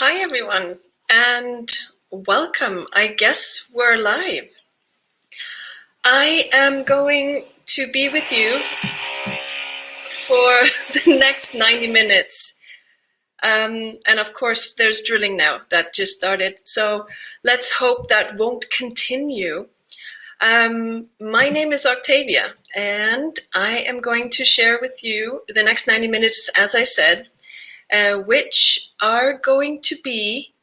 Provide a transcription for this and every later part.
Hi everyone, and welcome. I guess we're live. I am going to be with you for the next 90 minutes. And of course, there's drilling now that just started. So let's hope that won't continue. My name is Oktavia, and I am going to share with you the next 90 minutes, as I said, which are going to be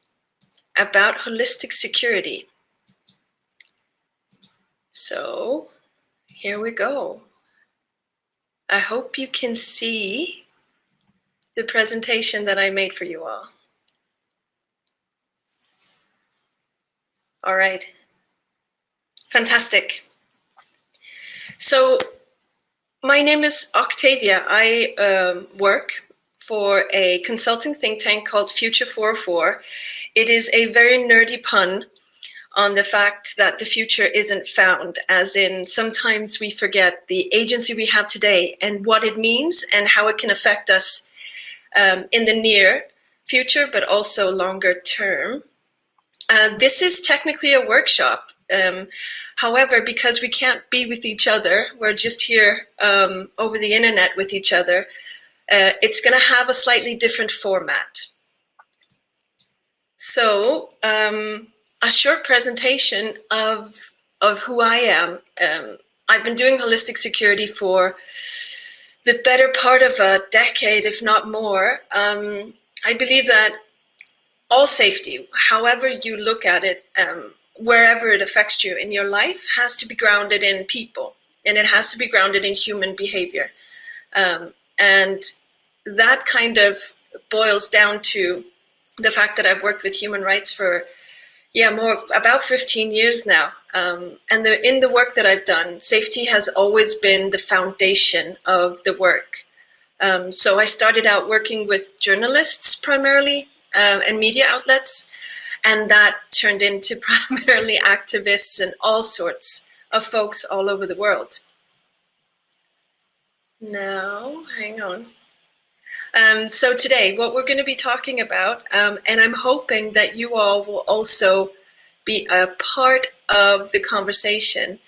about holistic security. So here we go. I hope you can see the presentation that I made for you all. All right, fantastic. So my name is Oktavia. I work for a consulting think tank called Future 404. It is a very nerdy pun on the fact that the future isn't found, as in sometimes we forget the agency we have today and what it means and how it can affect us in the near future, but also longer term. This is technically a workshop. However, because we can't be with each other, we're just here over the internet with each other, it's going to have a slightly different format. So, a short presentation of who I am. I've been doing holistic security for the better part of a decade, if not more. I believe that all safety, however you look at it, wherever it affects you in your life, has to be grounded in people, and it has to be grounded in human behavior. And that kind of boils down to the fact that I've worked with human rights for about 15 years now. And in the work that I've done, safety has always been the foundation of the work. So I started out working with journalists primarily and media outlets, and that turned into primarily activists and all sorts of folks all over the world. Now, hang on. So today, what we're going to be talking about, and I'm hoping that you all will also be a part of the conversation,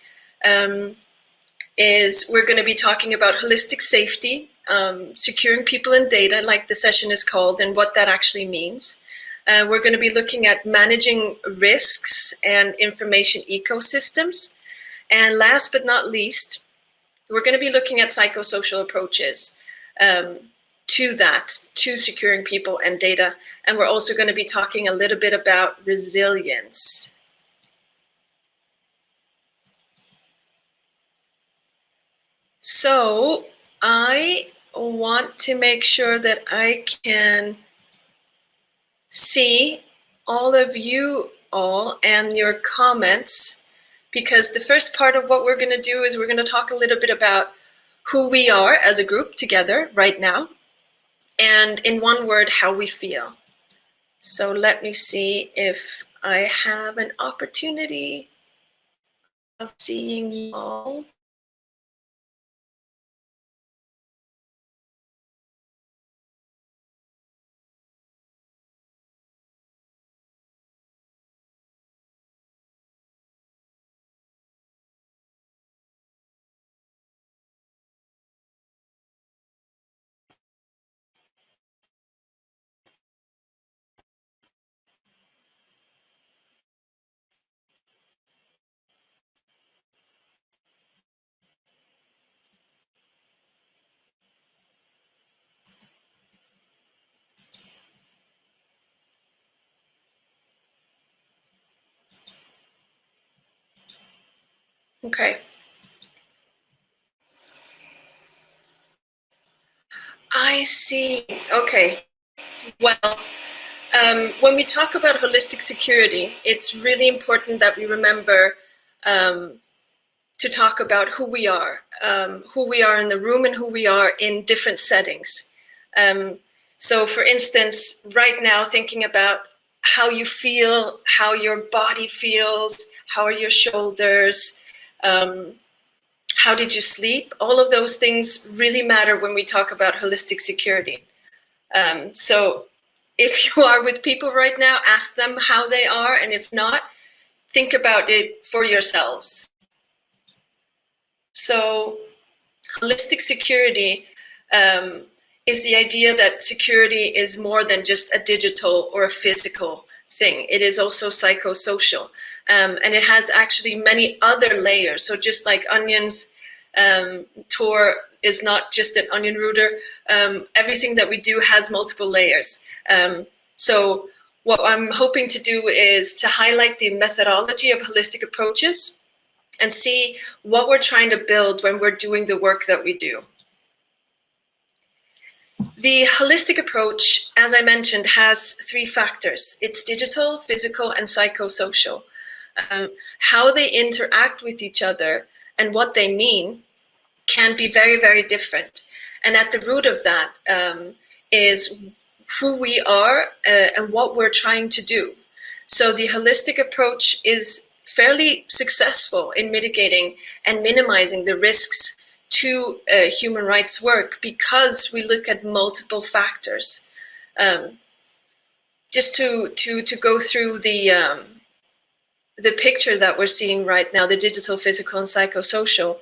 is we're going to be talking about holistic safety, securing people and data, like the session is called, and what that actually means. We're going to be looking at managing risks and information ecosystems. And last but not least, we're going to be looking at psychosocial approaches to securing people and data. And we're also going to be talking a little bit about resilience. So I want to make sure that I can see all of you all and your comments, because the first part of what we're going to do is we're going to talk a little bit about who we are as a group together right now, and in one word, how we feel. So let me see if I have an opportunity of seeing you all. Okay. I see. Okay. Well, when we talk about holistic security, it's really important that we remember to talk about who we are in the room and who we are in different settings. So for instance, right now, thinking about how you feel, how your body feels, how are your shoulders, how did you sleep? All of those things really matter when we talk about holistic security. So if you are with people right now, ask them how they are, and if not, think about it for yourselves. So holistic security is the idea that security is more than just a digital or a physical thing. It is also psychosocial, and it has actually many other layers. So just like onions, Tor is not just an onion router. Everything that we do has multiple layers. So what I'm hoping to do is to highlight the methodology of holistic approaches and see what we're trying to build when we're doing the work that we do. The holistic approach, as I mentioned, has three factors. It's digital, physical, and psychosocial. How they interact with each other and what they mean can be very, very different. And at the root of that is who we are and what we're trying to do. So the holistic approach is fairly successful in mitigating and minimizing the risks to human rights work because we look at multiple factors. Just to go through the picture that we're seeing right now, the digital, physical, and psychosocial,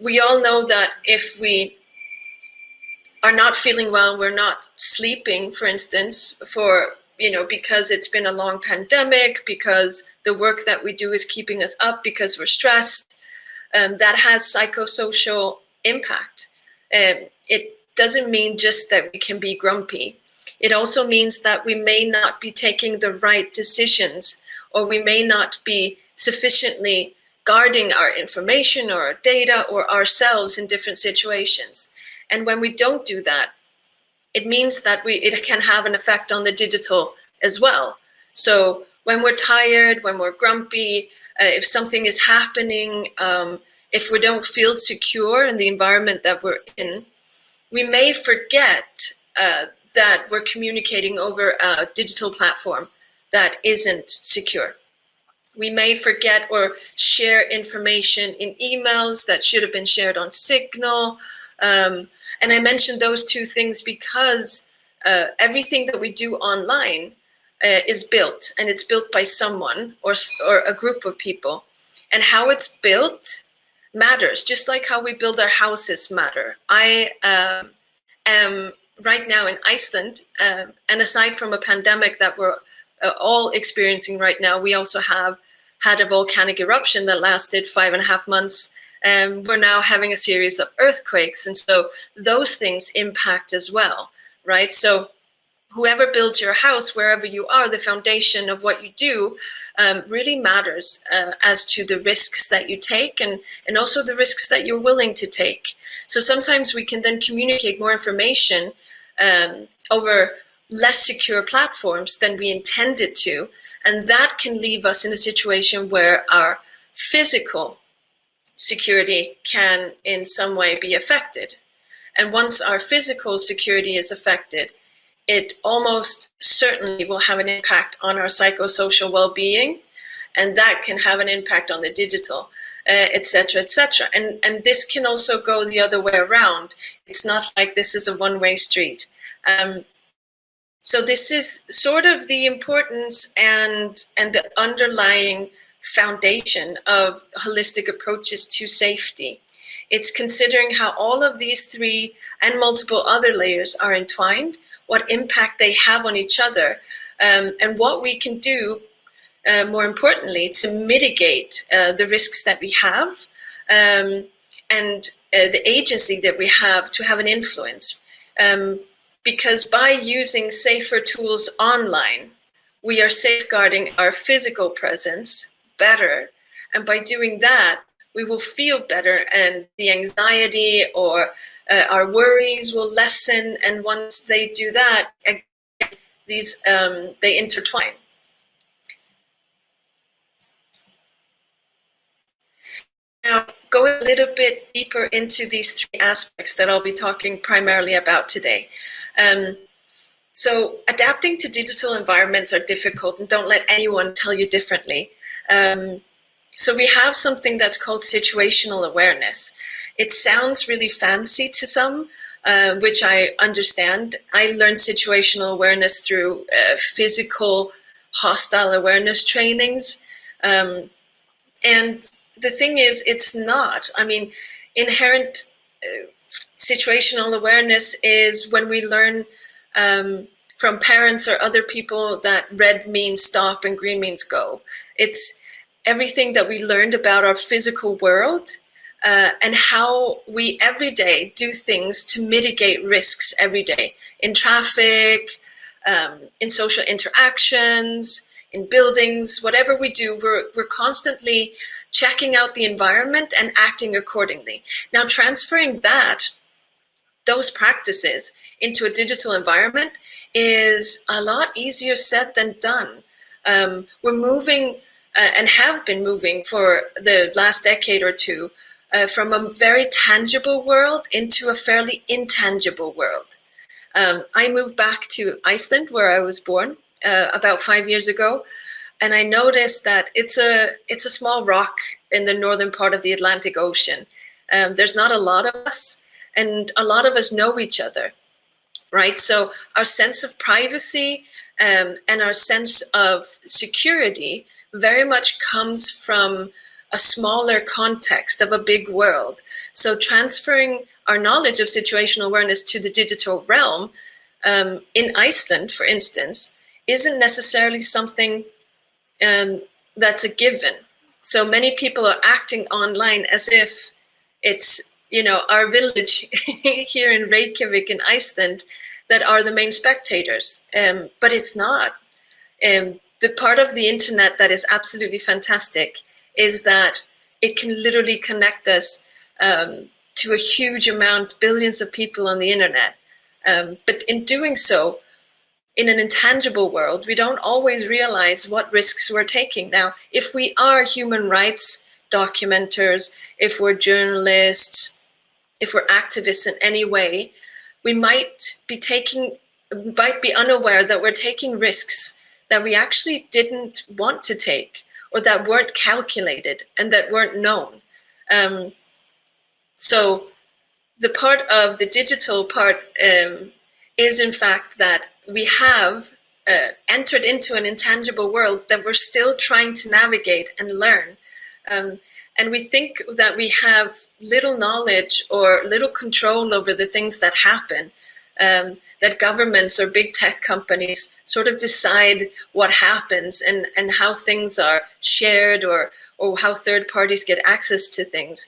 we all know that if we are not feeling well, we're not sleeping, for instance, because it's been a long pandemic, because the work that we do is keeping us up, because we're stressed, that has psychosocial impact. It doesn't mean just that we can be grumpy. It also means that we may not be taking the right decisions, or we may not be sufficiently guarding our information or our data or ourselves in different situations. And when we don't do that, it means that it can have an effect on the digital as well. So when we're tired, when we're grumpy, if something is happening, if we don't feel secure in the environment that we're in, we may forget that we're communicating over a digital platform that isn't secure. We may forget or share information in emails that should have been shared on Signal. And I mentioned those two things because everything that we do online is built, and it's built by someone or a group of people. And how it's built matters, just like how we build our houses matter. I am right now in Iceland, and aside from a pandemic that we're all experiencing right now, we also have had a volcanic eruption that lasted 5.5 months. And we're now having a series of earthquakes. And so those things impact as well, right? So whoever builds your house, wherever you are, the foundation of what you do really matters as to the risks that you take and also the risks that you're willing to take. So sometimes we can then communicate more information over less secure platforms than we intended to. And that can leave us in a situation where our physical security can in some way be affected. And once our physical security is affected, it almost certainly will have an impact on our psychosocial well-being, and that can have an impact on the digital, etc., etc. And this can also go the other way around. It's not like this is a one-way street. So this is sort of the importance and the underlying foundation of holistic approaches to safety. It's considering how all of these three and multiple other layers are entwined, what impact they have on each other, and what we can do, more importantly, to mitigate the risks that we have, and the agency that we have to have an influence. Because by using safer tools online, we are safeguarding our physical presence better. And by doing that, we will feel better, and the anxiety or our worries will lessen. And once they do that, these they intertwine. Now, going a little bit deeper into these three aspects that I'll be talking primarily about today. So adapting to digital environments are difficult, and don't let anyone tell you differently. So we have something that's called situational awareness. It sounds really fancy to some, which I understand. I learned situational awareness through physical hostile awareness trainings. And the thing is, it's not. I mean, inherent situational awareness is when we learn from parents or other people that red means stop and green means go. It's everything that we learned about our physical world and how we every day do things to mitigate risks every day in traffic, in social interactions, in buildings, whatever we do, we're constantly checking out the environment and acting accordingly. Now, transferring those practices into a digital environment is a lot easier said than done. We're moving and have been moving for the last decade or two from a very tangible world into a fairly intangible world. I moved back to Iceland, where I was born, about 5 years ago, and I noticed that it's a small rock in the northern part of the Atlantic Ocean. There's not a lot of us, and a lot of us know each other, right? So our sense of privacy and our sense of security very much comes from a smaller context of a big world. So transferring our knowledge of situational awareness to the digital realm in Iceland, for instance, isn't necessarily something that's a given. So many people are acting online as if it's, our village here in Reykjavik in Iceland that are the main spectators, but it's not. The part of the internet that is absolutely fantastic is that it can literally connect us to a huge amount, billions of people on the internet. But in doing so, in an intangible world, we don't always realize what risks we're taking. Now, if we are human rights documenters, if we're journalists, if we're activists in any way, we might be unaware that we're taking risks that we actually didn't want to take, or that weren't calculated and that weren't known. So the part of the digital part is in fact that we have entered into an intangible world that we're still trying to navigate and learn. And we think that we have little knowledge or little control over the things that happen, that governments or big tech companies sort of decide what happens and how things are shared or how third parties get access to things.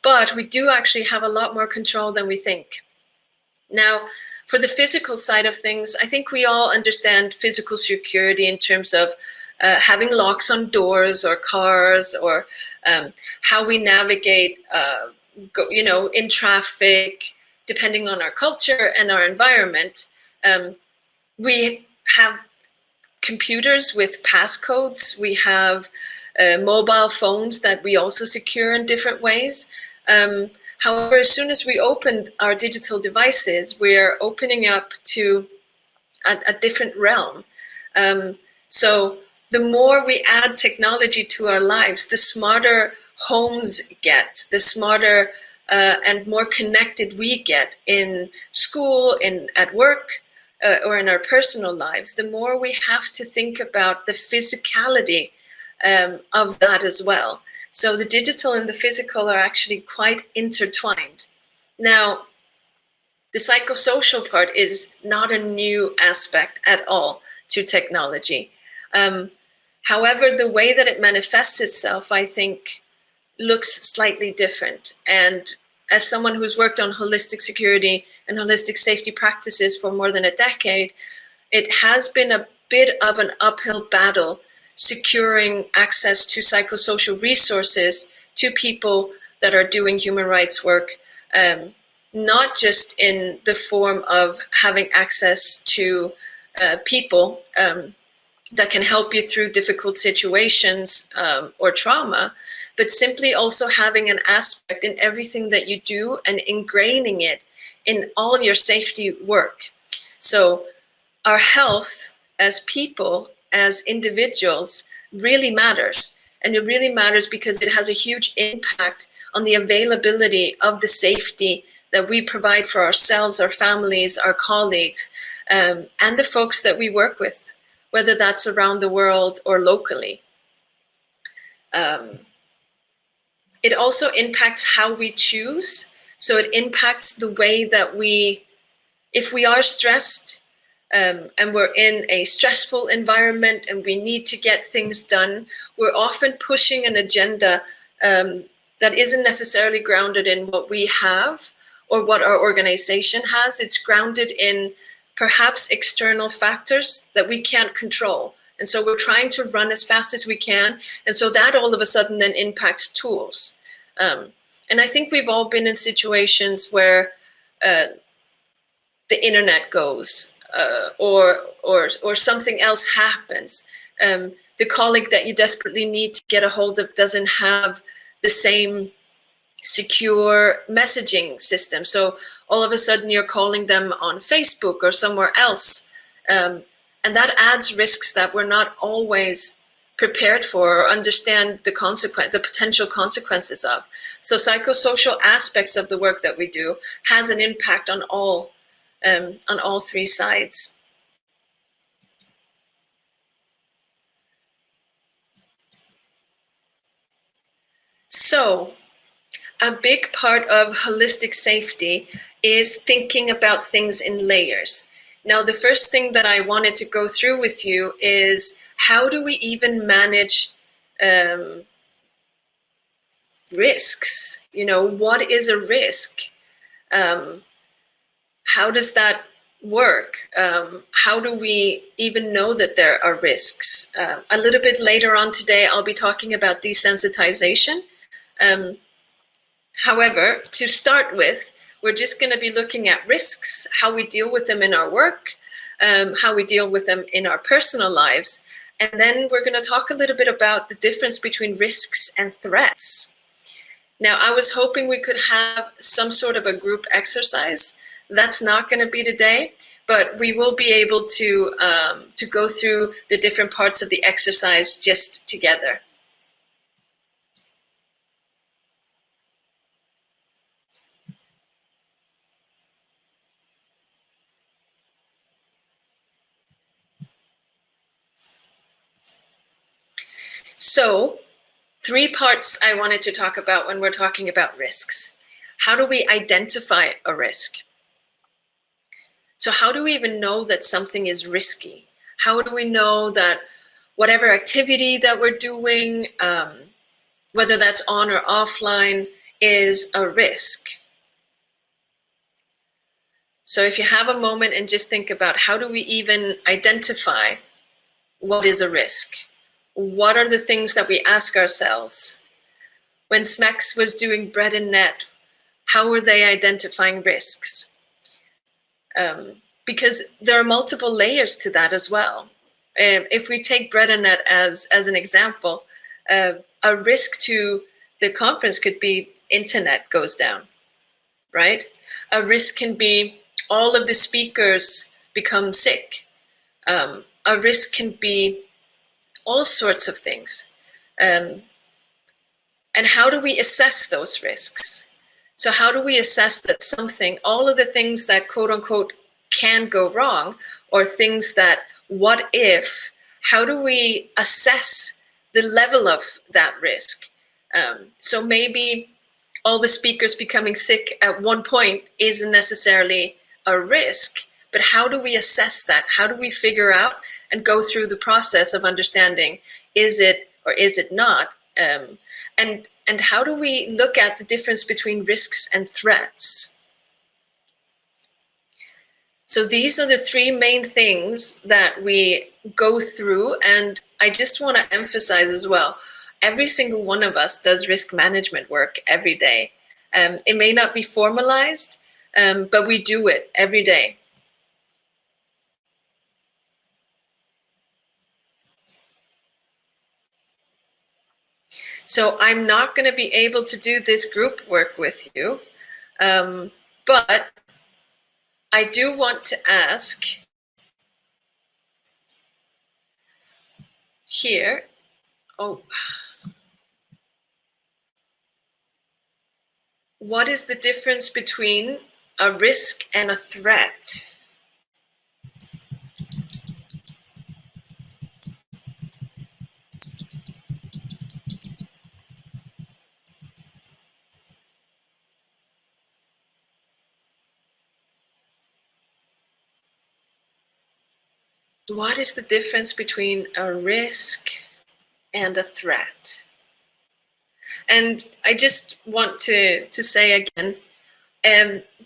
But we do actually have a lot more control than we think. Now, for the physical side of things, I think we all understand physical security in terms of having locks on doors or cars, or how we navigate, in traffic, depending on our culture and our environment. We have computers with passcodes. We have mobile phones that we also secure in different ways. However, as soon as we open our digital devices, we're opening up to a different realm. So the more we add technology to our lives, the smarter homes get, the smarter and more connected we get in school, at work, or in our personal lives, the more we have to think about the physicality of that as well. So the digital and the physical are actually quite intertwined. Now, the psychosocial part is not a new aspect at all to technology. However, the way that it manifests itself, I think, looks slightly different. And as someone who's worked on holistic security and holistic safety practices for more than a decade, it has been a bit of an uphill battle securing access to psychosocial resources to people that are doing human rights work, not just in the form of having access to people that can help you through difficult situations or trauma, but simply also having an aspect in everything that you do and ingraining it in all your safety work. So our health as people, as individuals, really matters. And it really matters because it has a huge impact on the availability of the safety that we provide for ourselves, our families, our colleagues, and the folks that we work with, whether that's around the world or locally. It also impacts how we choose. So it impacts the way that if we are stressed and we're in a stressful environment and we need to get things done, we're often pushing an agenda that isn't necessarily grounded in what we have or what our organization has. It's grounded in perhaps external factors that we can't control. And so we're trying to run as fast as we can. And so that all of a sudden then impacts tools. And I think we've all been in situations where the internet goes or something else happens. The colleague that you desperately need to get a hold of doesn't have the same secure messaging system. So all of a sudden you're calling them on Facebook or somewhere else. And that adds risks that we're not always prepared for or understand the potential consequences of. So psychosocial aspects of the work that we do has an impact on all three sides. So a big part of holistic safety is thinking about things in layers. Now, the first thing that I wanted to go through with you is how do we even manage risks? You know, what is a risk? How does that work? How do we even know that there are risks? A little bit later on today, I'll be talking about desensitization. However, to start with, we're just going to be looking at risks, how we deal with them in our work, how we deal with them in our personal lives. And then we're going to talk a little bit about the difference between risks and threats. Now, I was hoping we could have some sort of a group exercise. That's not going to be today, but we will be able to go through the different parts of the exercise just together. So, 3 parts I wanted to talk about when we're talking about risks. How do we identify a risk? So how do we even know that something is risky? How do we know that whatever activity that we're doing, whether that's on or offline, is a risk? So if you have a moment and just think about how do we even identify what is a risk? What are the things that we ask ourselves? When Smex was doing bread and net, how were they identifying risks? Because there are multiple layers to that as well. If we take bread and net as an example, a risk to the conference could be internet goes down, right? A risk can be all of the speakers become sick. A risk can be all sorts of things. And how do we assess those risks? So how do we assess that all of the things that quote unquote can go wrong, or things that what if, how do we assess the level of that risk? So maybe all the speakers becoming sick at one point isn't necessarily a risk, but how do we assess that? How do we figure out and go through the process of understanding, is it or is it not? And how do we look at the difference between risks and threats? So these are the 3 main things that we go through. And I just want to emphasize as well, every single one of us does risk management work every day. It may not be formalized, but we do it every day. So I'm not going to be able to do this group work with you, but I do want to ask here, what is the difference between a risk and a threat? What is the difference between a risk and a threat? And I just want to say again,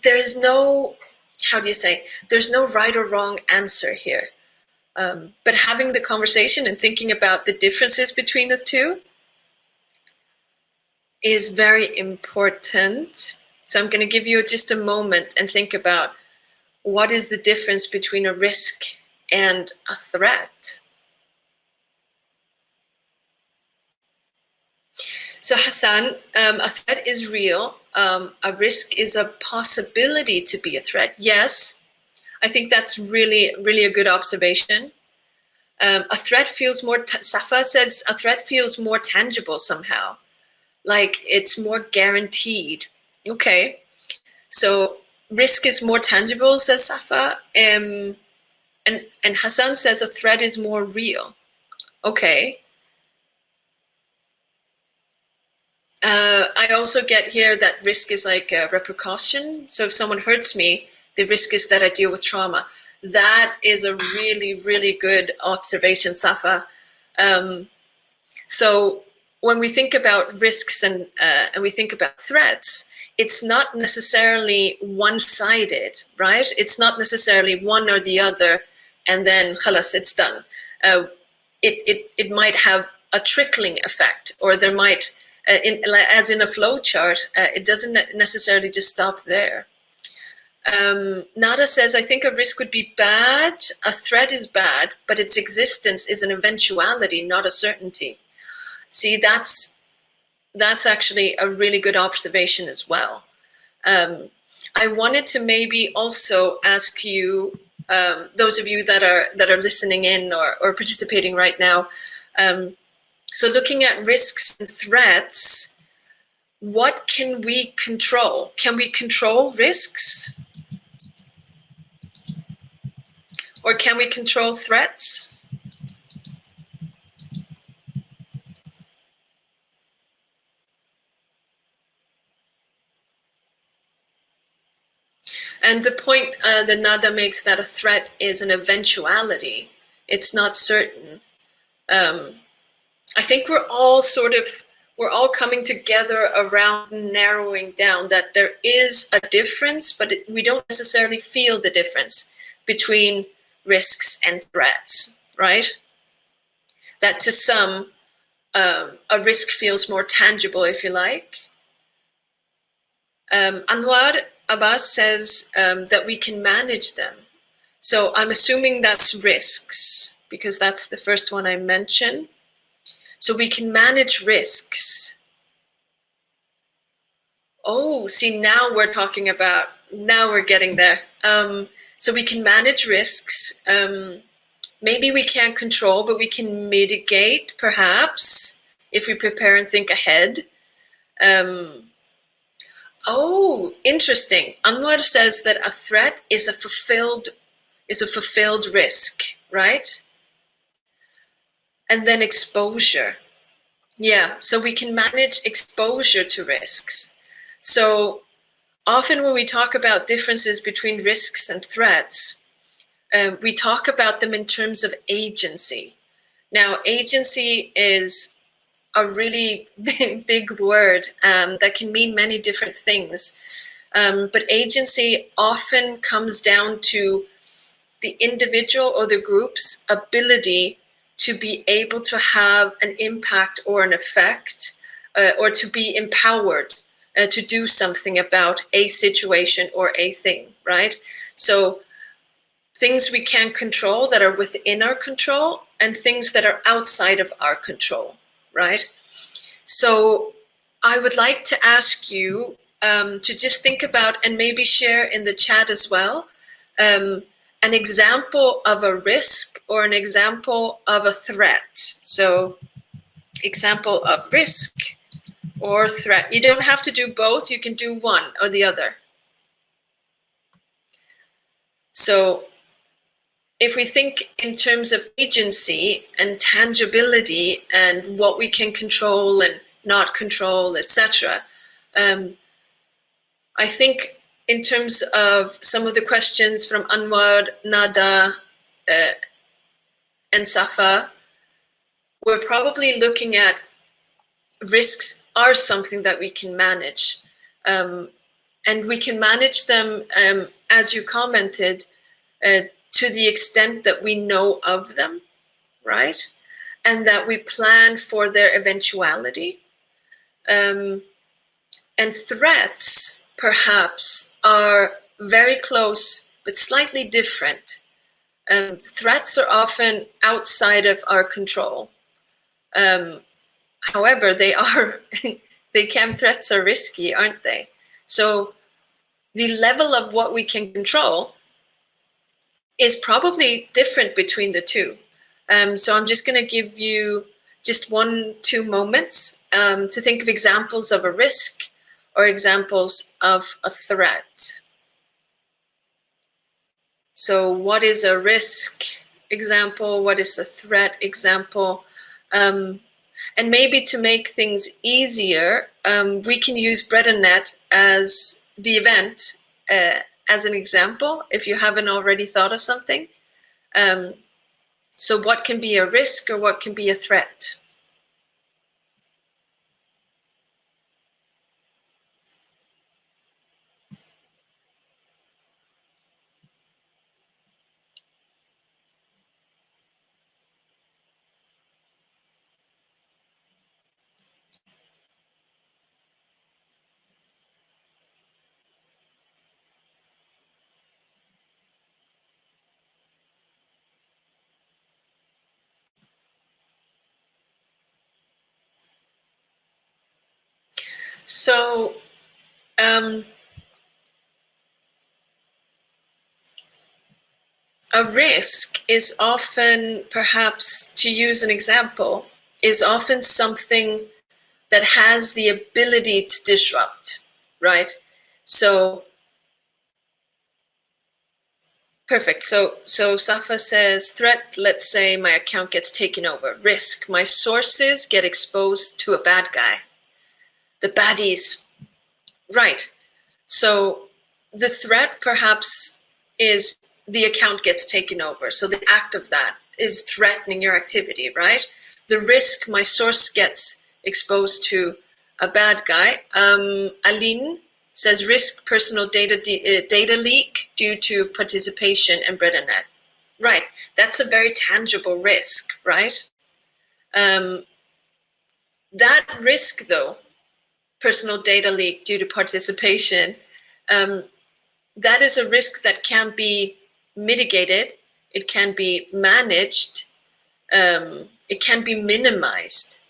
there's no, how do you say, there's no right or wrong answer here. But having the conversation and thinking about the differences between the two is very important. So I'm going to give you just a moment and think about what is the difference between a risk and a threat. So Hassan, a threat is real. A risk is a possibility to be a threat. Yes, I think that's really, really a good observation. A threat feels more, Safa says, a threat feels more tangible somehow, like it's more guaranteed. Okay, so risk is more tangible, says Safa, and Hassan says a threat is more real. Okay. I also get here that risk is like a repercussion. So if someone hurts me, the risk is that I deal with trauma. That is a really, really good observation, Safa. So when we think about risks and we think about threats, it's not necessarily one-sided, right? It's not necessarily one or the other, and then khalas, it's done. It might have a trickling effect, or there might, as in a flow chart, it doesn't necessarily just stop there. Nada says, I think a risk would be bad. A threat is bad, but its existence is an eventuality, not a certainty. See, that's actually a really good observation as well. I wanted to maybe also ask you, those of you that are listening in or participating right now, so looking at risks and threats, what can we control? Can we control risks? Or can we control threats? And the point that Nada makes, that a threat is an eventuality. It's not certain. I think we're all coming together around narrowing down that there is a difference, but we don't necessarily feel the difference between risks and threats, right? That to some, a risk feels more tangible, if you like. Anwar Abbas says that we can manage them. So I'm assuming that's risks, because that's the first one I mentioned. So we can manage risks. Oh, see, now we're getting there. So we can manage risks. Maybe we can't control, but we can mitigate, perhaps, if we prepare and think ahead. Oh, interesting. Anwar says that a threat is a fulfilled risk, right? And then exposure. Yeah, so we can manage exposure to risks. So often when we talk about differences between risks and threats, we talk about them in terms of agency. Now, agency is a really big word that can mean many different things. But agency often comes down to the individual or the group's ability to be able to have an impact or an effect, or to be empowered to do something about a situation or a thing, right? So things we can control that are within our control, and things that are outside of our control, right? So I would like to ask you to just think about, and maybe share in the chat as well, an example of a risk or an example of a threat. So example of risk or threat. You don't have to do both. You can do one or the other. So if we think in terms of agency and tangibility and what we can control and not control, etc., I think in terms of some of the questions from Anwar, Nada, and Safa, we're probably looking at risks are something that we can manage. And we can manage them, as you commented, to the extent that we know of them, right? And that we plan for their eventuality. And threats, perhaps, are very close, but slightly different. Threats are often outside of our control. However, threats are risky, aren't they? So the level of what we can control is probably different between the two. So I'm just going to give you just 1-2 moments to think of examples of a risk or examples of a threat. So what is a risk example? What is a threat example? And maybe to make things easier, we can use Bread and Net as the event as an example, if you haven't already thought of something. So what can be a risk or what can be a threat? So a risk is often, perhaps to use an example, is often something that has the ability to disrupt, right? So, perfect. So Safa says, threat, let's say my account gets taken over. Risk, my sources get exposed to a bad guy. The baddies, right? So the threat perhaps is the account gets taken over. So the act of that is threatening your activity, right? The risk, my source gets exposed to a bad guy. Aline says risk, personal data leak due to participation in Bread and Net. Right, that's a very tangible risk, right? That risk though, personal data leak due to participation, that is a risk that can be mitigated, it can be managed, it can be minimized,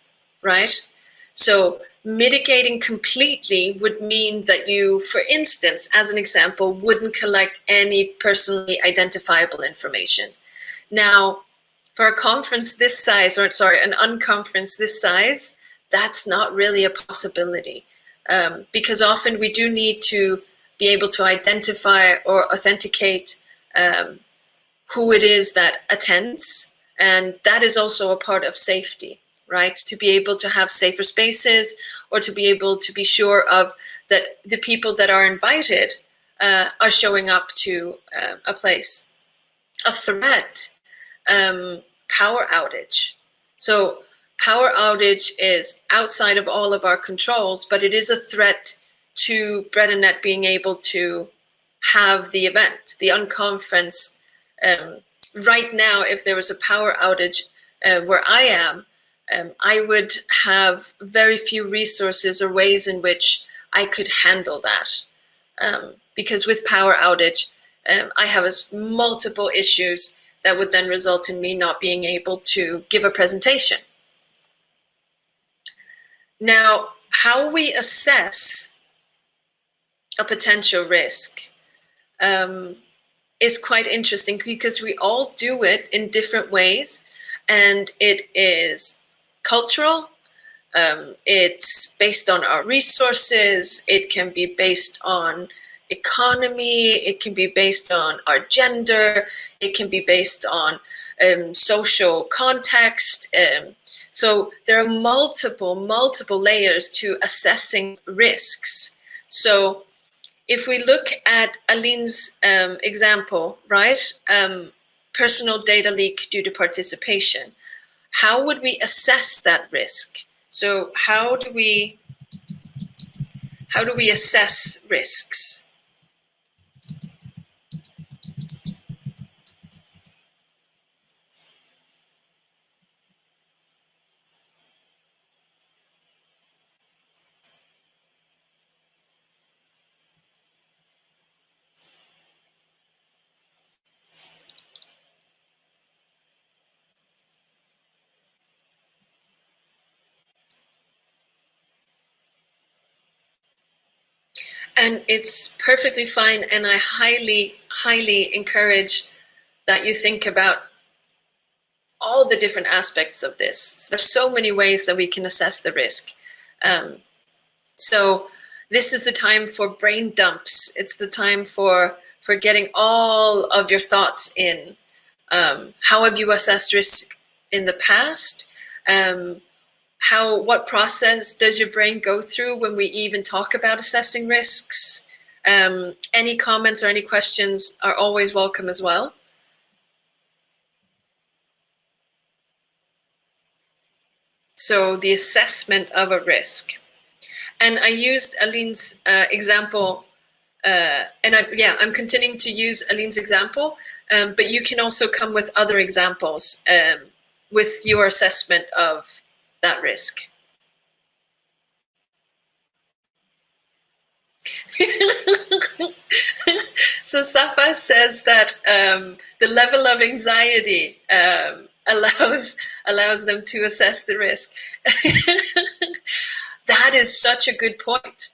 right? So mitigating completely would mean that you, for instance, as an example, wouldn't collect any personally identifiable information. Now, for a conference this size, or sorry, an unconference this size, that's not really a possibility, because often we do need to be able to identify or authenticate who it is that attends, and that is also a part of safety, right? To be able to have safer spaces, or to be able to be sure of that the people that are invited are showing up to a place. A threat, power outage. So power outage is outside of all of our controls, but it is a threat to Bread and Net being able to have the event, the unconference. Right now, if there was a power outage where I am, I would have very few resources or ways in which I could handle that. Because with power outage, I have multiple issues that would then result in me not being able to give a presentation. Now, how we assess a potential risk is quite interesting, because we all do it in different ways, and it is cultural, It's based on our resources. It can be based on economy. It can be based on our gender. It can be based on social context. So there are multiple layers to assessing risks. So if we look at Aline's example, right? Personal data leak due to participation. How would we assess that risk? So how do we assess risks? And it's perfectly fine, and I highly encourage that you think about all the different aspects of this. There's so many ways that we can assess the risk. So this is the time for brain dumps. It's the time for getting all of your thoughts in. How have you assessed risk in the past? What process does your brain go through when we even talk about assessing risks? Any comments or any questions are always welcome as well. So the assessment of a risk. And I used Aline's example, and I'm continuing to use Aline's example, but you can also come with other examples with your assessment of that risk. So Safa says that the level of anxiety allows them to assess the risk. That is such a good point.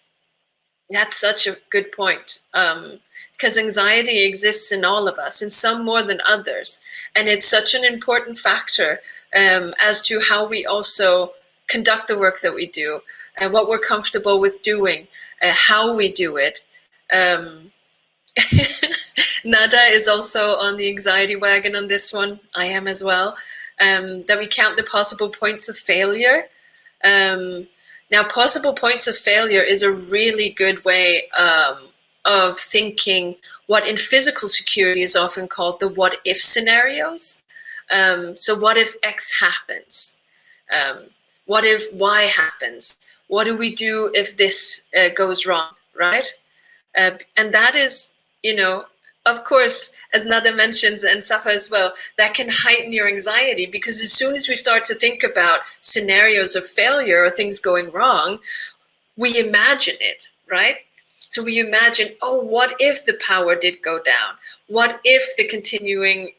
That's such a good point. Because anxiety exists in all of us, in some more than others. And it's such an important factor as to how we also conduct the work that we do, and what we're comfortable with doing, how we do it. Nada is also on the anxiety wagon on this one. I am as well. That we count the possible points of failure. Now, possible points of failure is a really good way of thinking what in physical security is often called the what if scenarios. So what if X happens? What if Y happens? What do we do if this goes wrong, right? And that is, of course, as Nada mentions, and Safa as well, that can heighten your anxiety, because as soon as we start to think about scenarios of failure or things going wrong, we imagine it, right? So we imagine, oh, what if the power did go down? What if the continuing,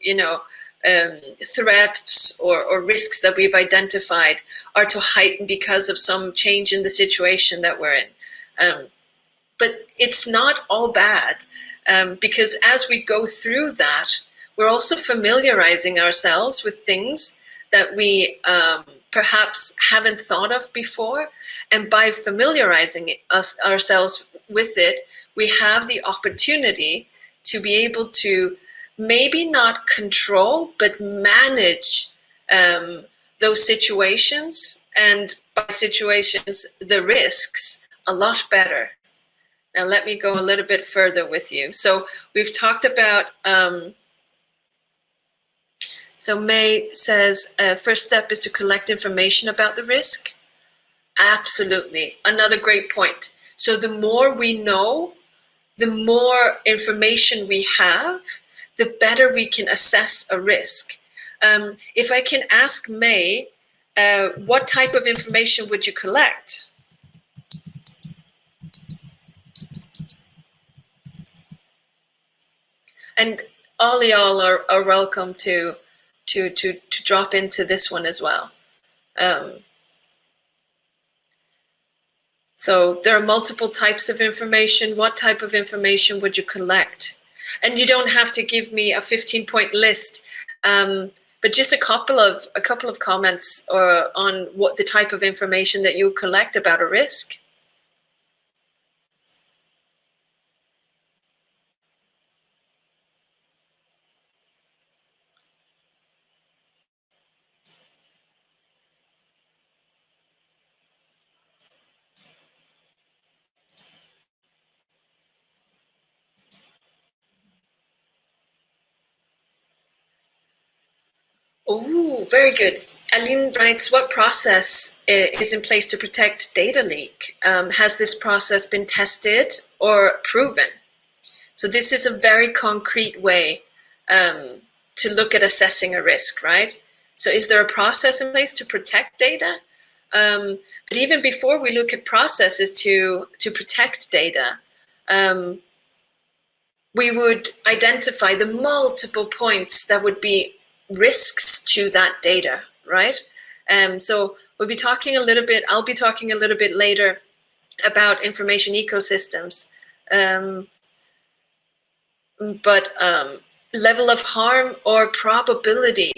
threats or risks that we've identified are to heighten because of some change in the situation that we're in? But it's not all bad, because as we go through that, we're also familiarizing ourselves with things that we perhaps haven't thought of before. And by familiarizing ourselves with it, we have the opportunity to be able to maybe not control, but manage those situations, and by situations, the risks, a lot better. Now, let me go a little bit further with you. So we've talked about, so May says, first step is to collect information about the risk. Absolutely. Another great point. So the more we know, the more information we have, the better we can assess a risk. If I can ask May, what type of information would you collect? And all y'all are welcome to drop into this one as well. So there are multiple types of information. What type of information would you collect? And you don't have to give me a 15-point list. But just a couple of comments on what the type of information that you collect about a risk. Oh, very good. Aline writes, what process is in place to protect data leak? Has this process been tested or proven? So this is a very concrete way to look at assessing a risk, right? So is there a process in place to protect data? But even before we look at processes to protect data, we would identify the multiple points that would be risks to that data, right? So we'll be talking a little bit, I'll be talking a little bit later about information ecosystems. But level of harm or probability.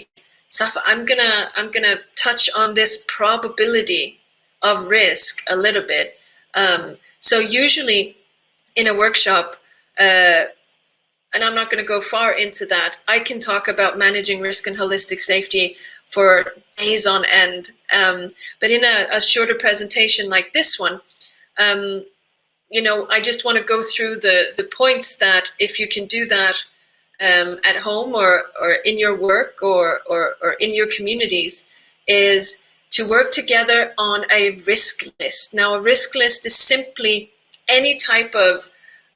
Safa, I'm gonna touch on this probability of risk a little bit. So usually in a workshop, and I'm not going to go far into that, I can talk about managing risk and holistic safety for days on end. But in a shorter presentation like this one, I just want to go through the points that if you can do that at home or in your work or in your communities, is to work together on a risk list. Now, a risk list is simply any type of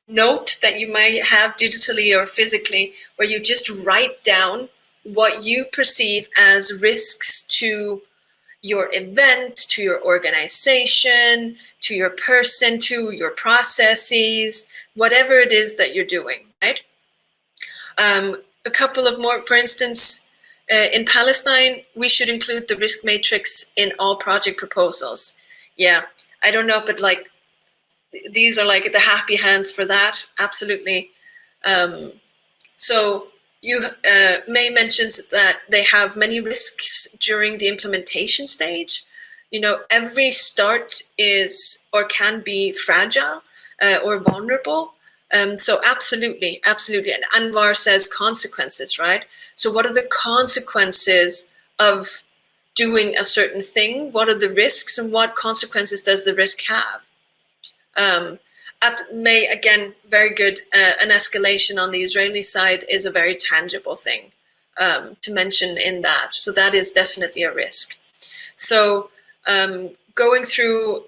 note that you might have digitally or physically, where you just write down what you perceive as risks to your event, to your organization, to your person, to your processes, whatever it is that you're doing, right? A couple of more, for instance, in Palestine, we should include the risk matrix in all project proposals. Yeah, I don't know, but like, these are like the happy hands for that, absolutely. So May mentions that they have many risks during the implementation stage. Every start is or can be fragile or vulnerable. So absolutely. And Anwar says consequences, right? So what are the consequences of doing a certain thing? What are the risks and what consequences does the risk have? May, again, very good. An escalation on the Israeli side is a very tangible thing to mention in that. So that is definitely a risk. So going through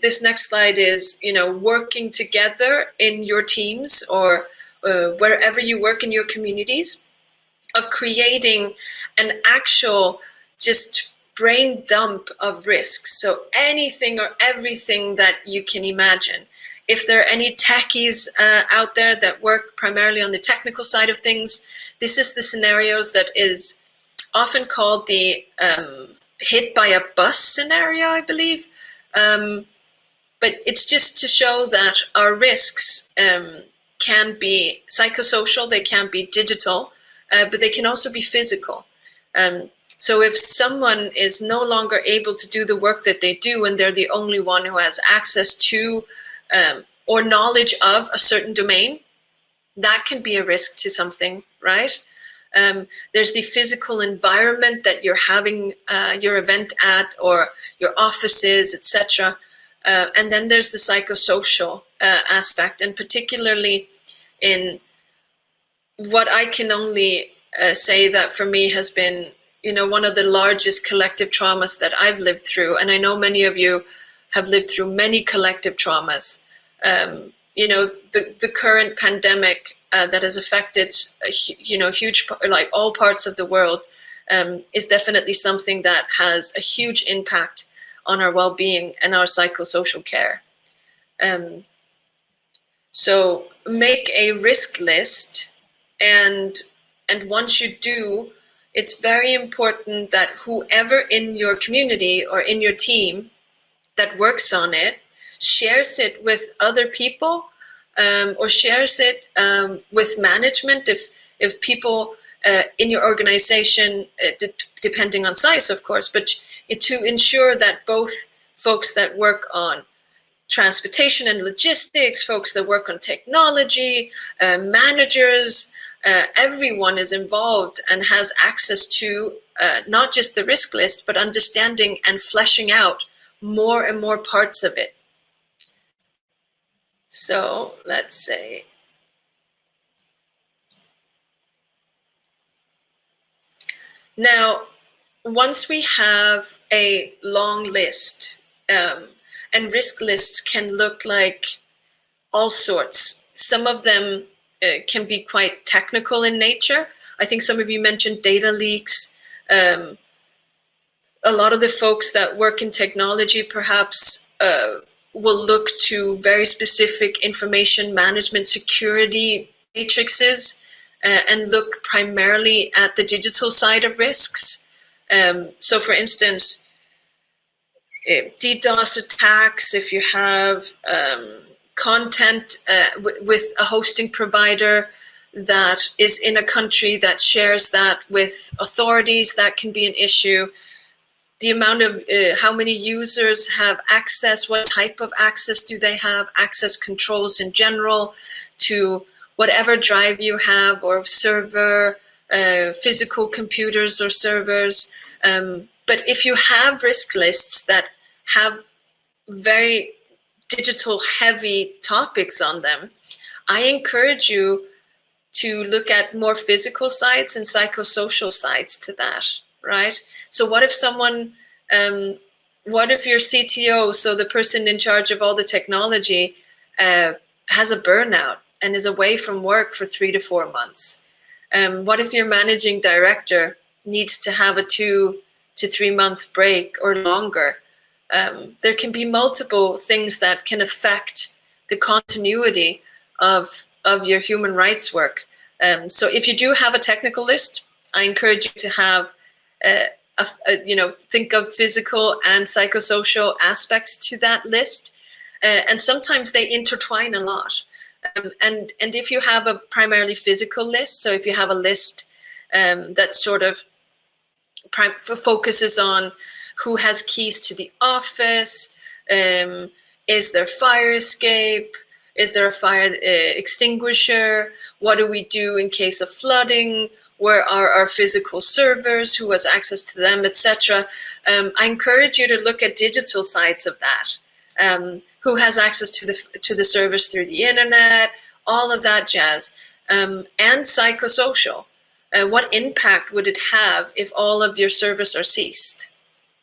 this next slide is, working together in your teams or wherever you work in your communities, of creating an actual just brain dump of risks. So anything or everything that you can imagine. If there are any techies out there that work primarily on the technical side of things, this is the scenarios that is often called the hit by a bus scenario, I believe. But it's just to show that our risks can be psychosocial, they can be digital, but they can also be physical. So if someone is no longer able to do the work that they do and they're the only one who has access to or knowledge of a certain domain, that can be a risk to something, right? There's the physical environment that you're having your event at, or your offices, etc. And then there's the psychosocial aspect, and particularly in what I can only say that for me has been, one of the largest collective traumas that I've lived through. And I know many of you have lived through many collective traumas. The current pandemic that has affected, huge, like all parts of the world, is definitely something that has a huge impact on our well-being and our psychosocial care. So make a risk list, and once you do, it's very important that whoever in your community or in your team that works on it shares it with other people, or shares it with management. If people in your organization, depending on size, of course, but to ensure that both folks that work on transportation and logistics, folks that work on technology, managers, everyone is involved and has access to not just the risk list, but understanding and fleshing out more and more parts of it. So let's say, now, once we have a long list, and risk lists can look like all sorts. Some of them can be quite technical in nature. I think some of you mentioned data leaks. A lot of the folks that work in technology perhaps will look to very specific information management security matrices and look primarily at the digital side of risks. So for instance, DDoS attacks, if you have content with a hosting provider that is in a country that shares that with authorities, that can be an issue. The amount of how many users have access, what type of access do they have, access controls in general to whatever drive you have or server, physical computers or servers. But if you have risk lists that have very digital heavy topics on them, I encourage you to look at more physical sides and psychosocial sides to that, right? So what if someone, what if your CTO, so the person in charge of all the technology, has a burnout and is away from work for 3 to 4 months? What if your managing director needs to have a 2 to 3 month break or longer? There can be multiple things that can affect the continuity of your human rights work. So if you do have a technical list, I encourage you to have, think of physical and psychosocial aspects to that list. And sometimes they intertwine a lot. And if you have a primarily physical list, so if you have a list that sort of focuses on who has keys to the office, is there fire escape, is there a fire extinguisher, what do we do in case of flooding, where are our physical servers, who has access to them, etc. I encourage you to look at digital sides of that. Who has access to the servers through the internet, all of that jazz, and psychosocial. What impact would it have if all of your servers are ceased?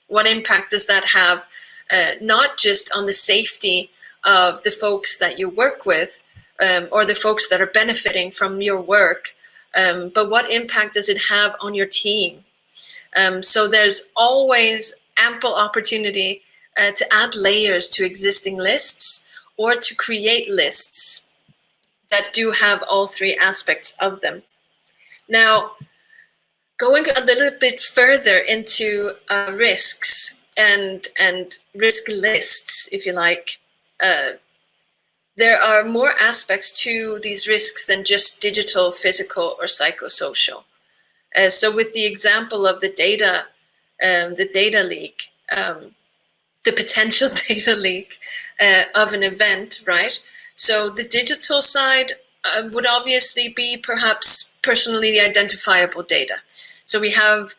What impact does that have, not just on the safety of the folks that you work with, or the folks that are benefiting from your work, but what impact does it have on your team? So there's always ample opportunity to add layers to existing lists or to create lists that do have all three aspects of them. Now, going a little bit further into risks and risk lists, if you like, there are more aspects to these risks than just digital, physical, or psychosocial. So with the example of the data leak, the potential data leak of an event, right? So the digital side would obviously be perhaps personally identifiable data. So we have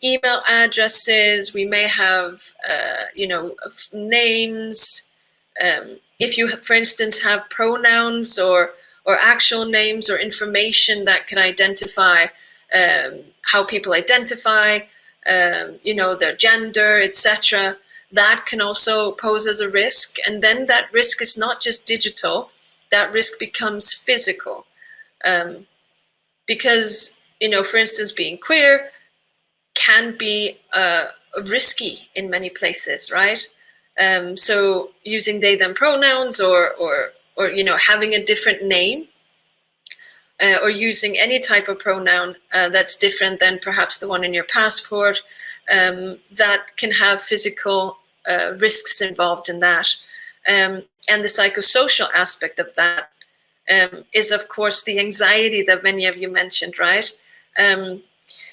email addresses, we may have, names. If you, for instance, have pronouns or actual names or information that can identify how people identify, their gender, etc., that can also pose as a risk. And then that risk is not just digital, that risk becomes physical. Because, for instance, being queer can be risky in many places, right? So using they, them pronouns or having a different name, or using any type of pronoun that's different than perhaps the one in your passport, that can have physical risks involved in that. And the psychosocial aspect of that is, of course, the anxiety that many of you mentioned, right?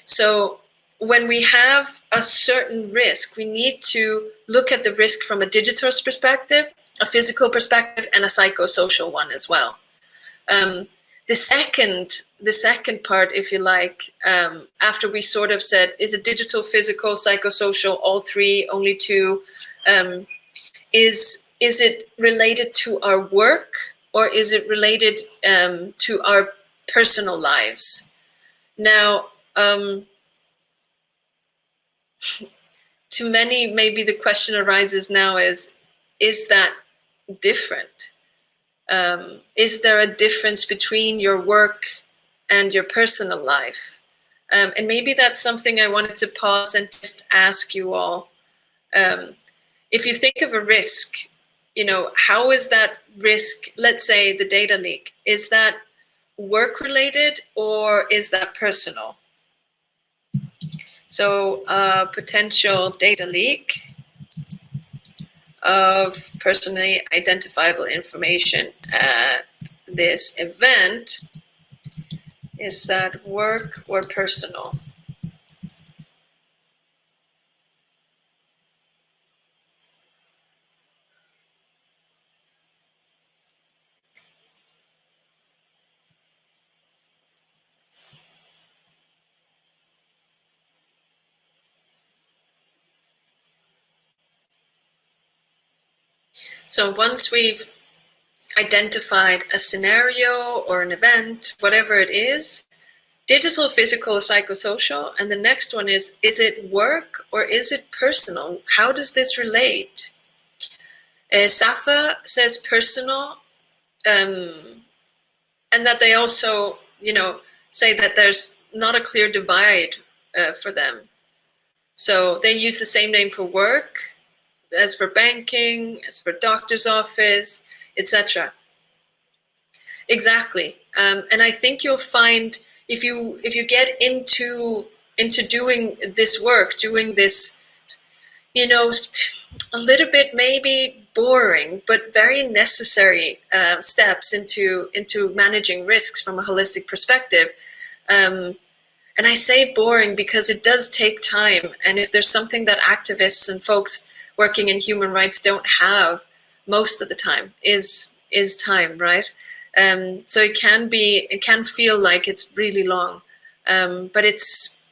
So when we have a certain risk, we need to look at the risk from a digital perspective, a physical perspective, and a psychosocial one as well. The second part, if you like, after we sort of said, is it digital, physical, psychosocial, all three, only two, is it related to our work, or is it related to our personal lives? Now, to many, maybe the question arises now is that different? Is there a difference between your work and your personal life? And maybe that's something I wanted to pause and just ask you all. If you think of a risk, how is that risk, let's say the data leak, is that work related or is that personal? So potential data leak of personally identifiable information at this event, is that work or personal? So once we've identified a scenario or an event, whatever it is, digital, physical, psychosocial, and the next one is it work or is it personal? How does this relate? Safa says personal, and that they also, say that there's not a clear divide for them. So they use the same name for work as for banking, as for doctor's office, etc. Exactly, and I think you'll find if you get into doing this work, doing this, a little bit maybe boring but very necessary steps into managing risks from a holistic perspective. And I say boring because it does take time, and if there's something that activists and folks working in human rights don't have most of the time is time, right? So it can feel like it's really long, but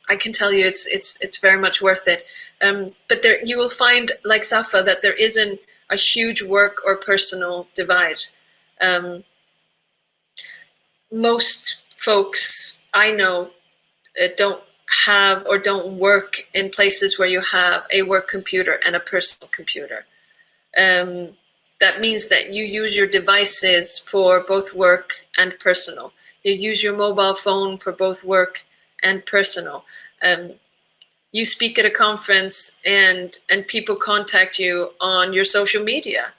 I can tell you it's very much worth it. But there you will find, like Safa, that there isn't a huge work or personal divide. Most folks I know don't have or don't work in places where you have a work computer and a personal computer. That means that you use your devices for both work and personal. You use your mobile phone for both work and personal. You speak at a conference and people contact you on your social media.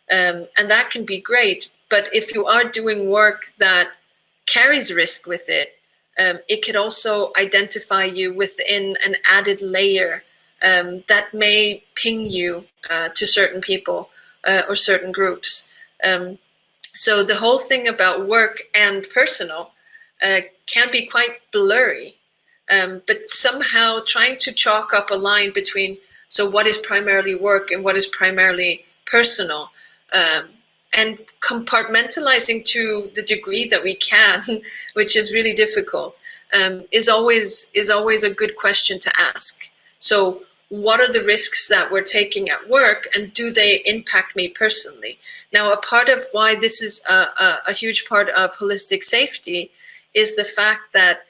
And that can be great. But if you are doing work that carries risk with it, it could also identify you within an added layer that may ping you to certain people or certain groups. So the whole thing about work and personal can be quite blurry, but somehow trying to chalk up a line between, so what is primarily work and what is primarily personal, and compartmentalizing to the degree that we can, which is really difficult, is always a good question to ask. So what are the risks that we're taking at work, and do they impact me personally? Now, a part of why this is a huge part of holistic safety is the fact that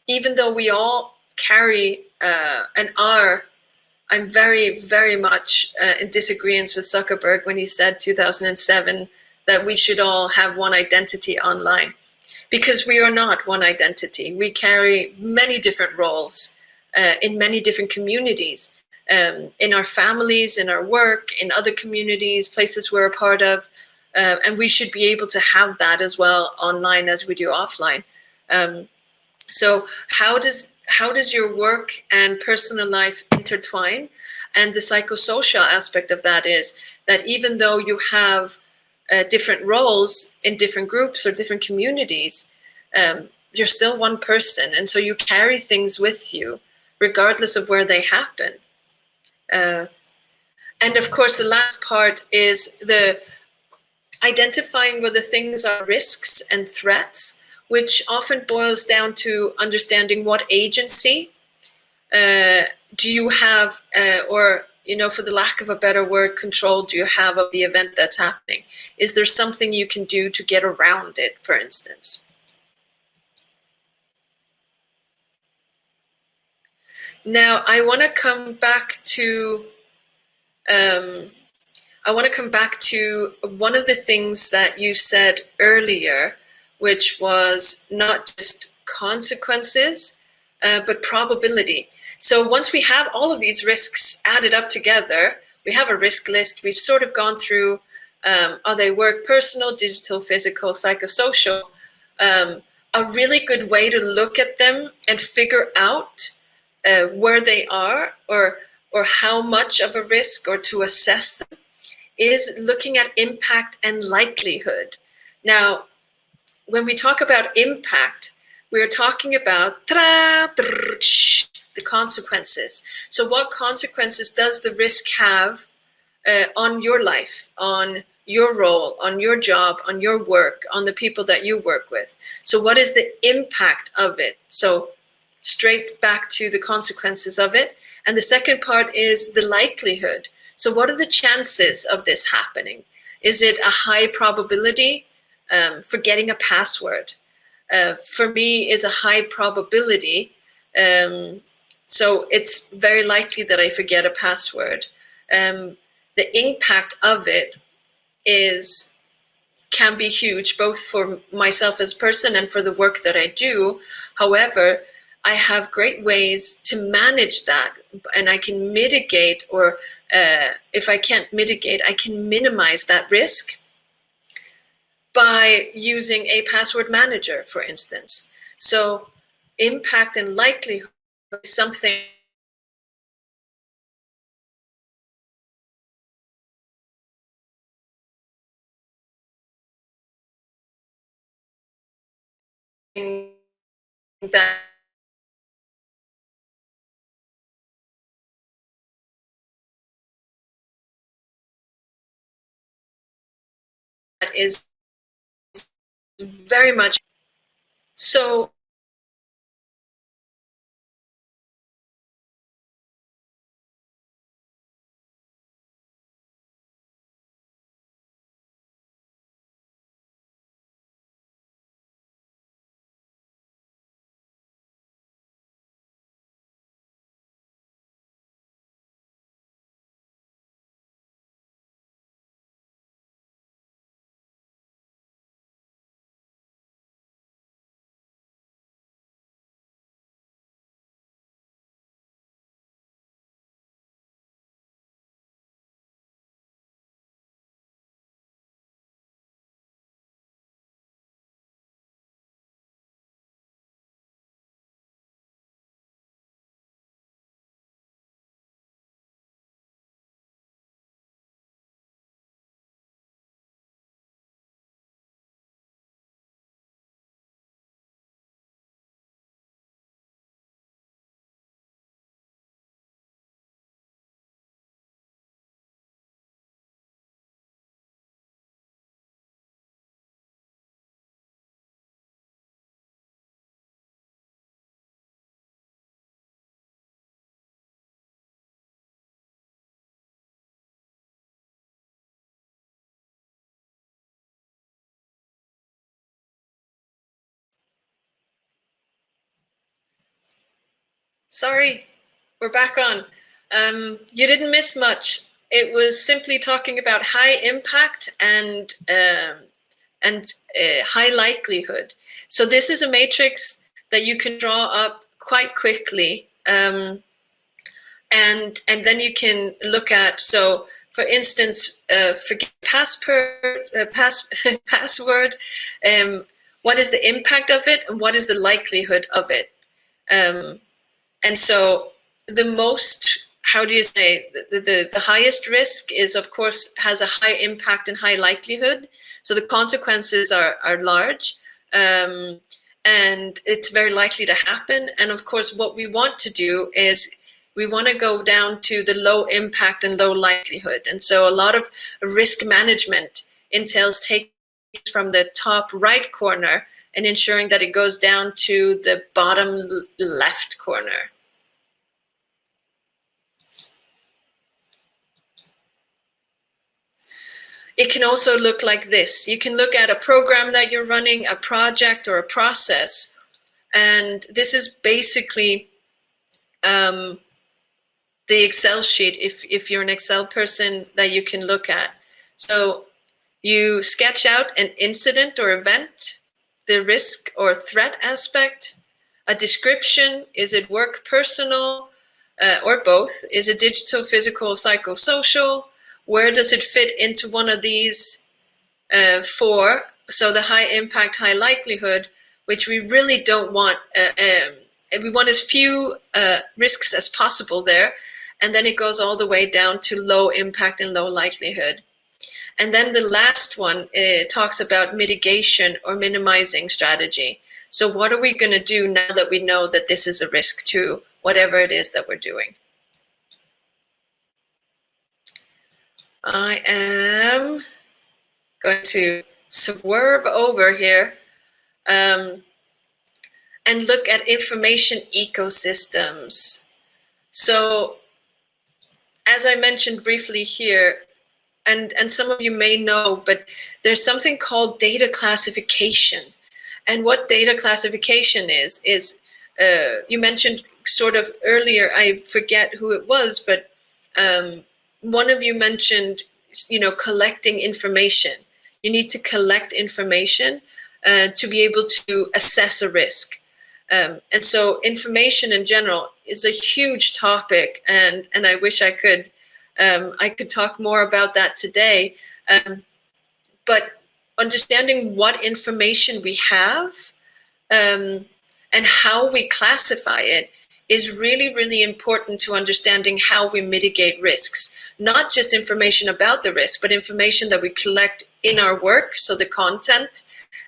even though we all carry and are, I'm very, very much in disagreement with Zuckerberg when he said 2007 that we should all have one identity online, because we are not one identity. We carry many different roles in many different communities, in our families, in our work, in other communities, places we're a part of, and we should be able to have that as well online as we do offline. So how does your work and personal life intertwine? And the psychosocial aspect of that is that even though you have different roles in different groups or different communities, you're still one person, and so you carry things with you regardless of where they happen. And of course, the last part is the identifying whether things are risks and threats, which often boils down to understanding what agency do you have, or, you know, for the lack of a better word, control do you have of the event that's happening? Is there something you can do to get around it, for instance? Now, I want to come back to one of the things that you said earlier, which was not just consequences, but probability. So once we have all of these risks added up together, we have a risk list. We've sort of gone through, are they work, personal, digital, physical, psychosocial? A really good way to look at them and figure out where they are, or how much of a risk, or to assess them, is looking at impact and likelihood. Now, when we talk about impact, we're talking about the consequences. So what consequences does the risk have on your life, on your role, on your job, on your work, on the people that you work with? So what is the impact of it? So straight back to the consequences of it. And the second part is the likelihood. So what are the chances of this happening? Is it a high probability? Forgetting a password, for me, is a high probability. So it's very likely that I forget a password. The impact of it can be huge, both for myself as a person and for the work that I do. However, I have great ways to manage that, and I can mitigate, or if I can't mitigate, I can minimize that risk by using a password manager, for instance. So impact and likelihood is something that is very much so. Sorry, we're back on. You didn't miss much. It was simply talking about high impact and high likelihood. So this is a matrix that you can draw up quite quickly, and then you can look at. So, for instance, forget password. What is the impact of it, and what is the likelihood of it? And so the most, how do you say, the highest risk is, of course, has a high impact and high likelihood. So the consequences are large. and it's very likely to happen. And of course, what we want to do is we want to go down to the low impact and low likelihood. And so a lot of risk management entails taking from the top right corner and ensuring that it goes down to the bottom left corner. It can also look like this. You can look at a program that you're running, a project or a process, and this is basically the Excel sheet, if you're an Excel person, that you can look at. So you sketch out an incident or event, the risk or threat aspect, a description, is it work, personal, or both? Is it digital, physical, psychosocial? Where does it fit into one of these four? So the high impact, high likelihood, which we really don't want. We want as few risks as possible there. And then it goes all the way down to low impact and low likelihood. And then the last one talks about mitigation or minimizing strategy. So what are we going to do now that we know that this is a risk to whatever it is that we're doing? I am going to swerve over here and look at information ecosystems. So as I mentioned briefly here, and some of you may know, but there's something called data classification. And what data classification is you mentioned sort of earlier, I forget who it was, but one of you mentioned, collecting information. You need to collect information to be able to assess a risk. And so information in general is a huge topic, and I wish I could talk more about that today. But understanding what information we have and how we classify it is really, really important to understanding how we mitigate risks. Not just information about the risk, but information that we collect in our work, so the content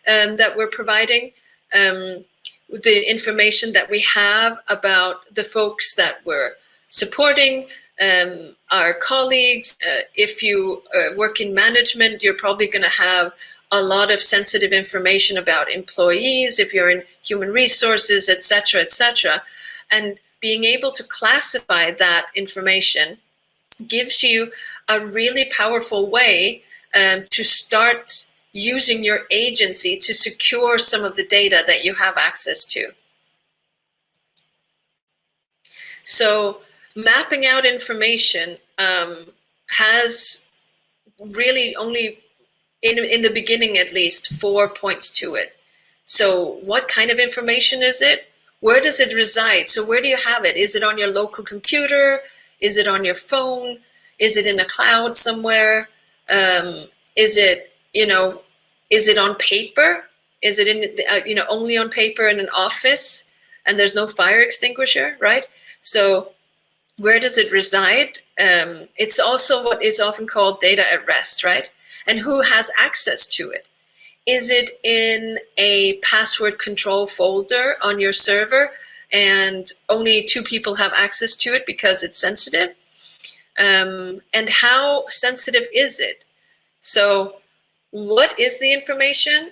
that we're providing, the information that we have about the folks that we're supporting, our colleagues. If you work in management, you're probably going to have a lot of sensitive information about employees, if you're in human resources, et cetera, and being able to classify that information gives you a really powerful way to start using your agency to secure some of the data that you have access to. So mapping out information has really only, in the beginning at least, 4 points to it. So what kind of information is it? Where does it reside? So where do you have it? Is it on your local computer? Is it on your phone? Is it in a cloud somewhere? Is it on paper? Is it in, only on paper in an office and there's no fire extinguisher, right? So where does it reside? It's also what is often called data at rest, right? And who has access to it? Is it in a password control folder on your server and only 2 people have access to it because it's sensitive? And how sensitive is it? So what is the information?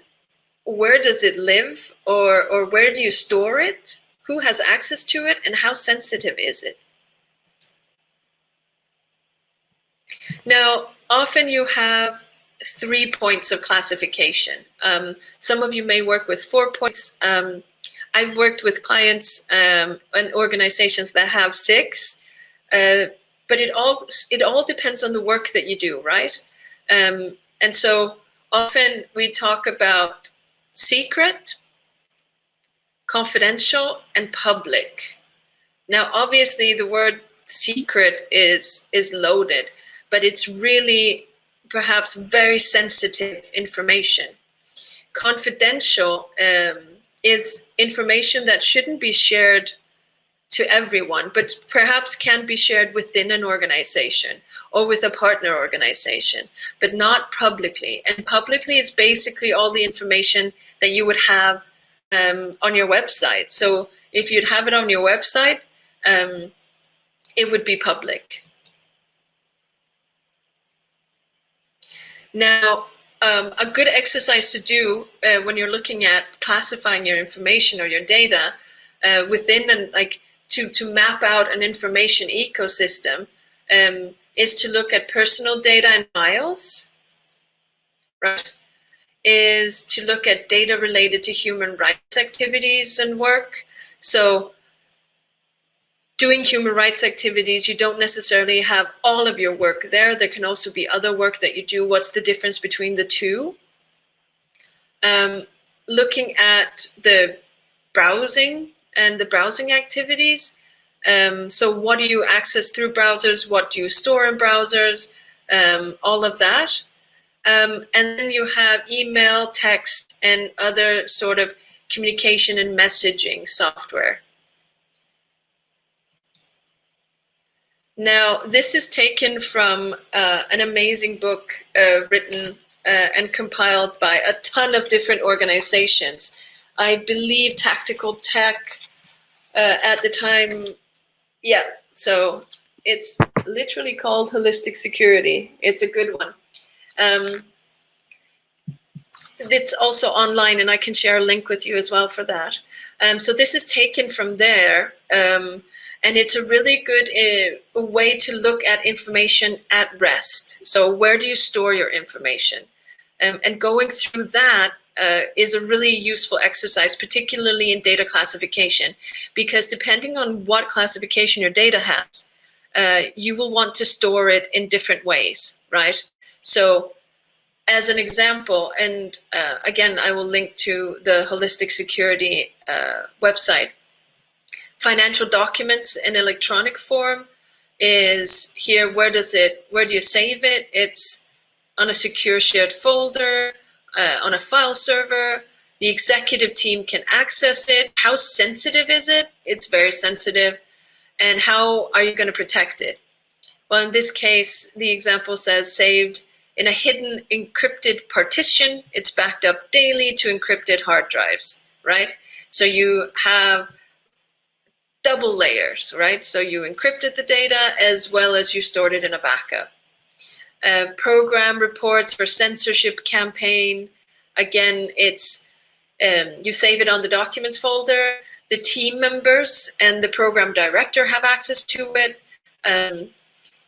Where does it live? Or where do you store it? Who has access to it? And how sensitive is it? Now, often you have 3 points of classification. Some of you may work with 4 points. I've worked with clients and organizations that have 6, but it all depends on the work that you do, right? And so often we talk about secret, confidential, and public. Now, obviously, the word secret is loaded, but it's really perhaps very sensitive information. Confidential is information that shouldn't be shared to everyone, but perhaps can be shared within an organization or with a partner organization, but not publicly. And publicly is basically all the information that you would have on your website. So if you'd have it on your website, it would be public. Now, a good exercise to do when you're looking at classifying your information or your data within to map out an information ecosystem is to look at personal data and files, right? Is to look at data related to human rights activities and work. So doing human rights activities, you don't necessarily have all of your work there. There can also be other work that you do. What's the difference between the two? Looking at the browsing and the browsing activities. So what do you access through browsers? What do you store in browsers? All of that. And then you have email, text, and other sort of communication and messaging software. Now, this is taken from an amazing book written and compiled by a ton of different organizations. I believe Tactical Tech at the time, yeah, so it's literally called Holistic Security. It's a good one. It's also online, and I can share a link with you as well for that. So this is taken from there. And it's a really good way to look at information at rest. So where do you store your information? And going through that is a really useful exercise, particularly in data classification, because depending on what classification your data has, you will want to store it in different ways, right? So as an example, and again, I will link to the Holistic Security website, financial documents in electronic form is here. Where do you save it? It's on a secure shared folder, on a file server. The executive team can access it. How sensitive is it? It's very sensitive. And how are you going to protect it? Well, in this case, the example says saved in a hidden encrypted partition. It's backed up daily to encrypted hard drives, right? So you have double layers, right? So you encrypted the data as well as you stored it in a backup. Program reports for censorship campaign. Again, it's you save it on the documents folder. The team members and the program director have access to it.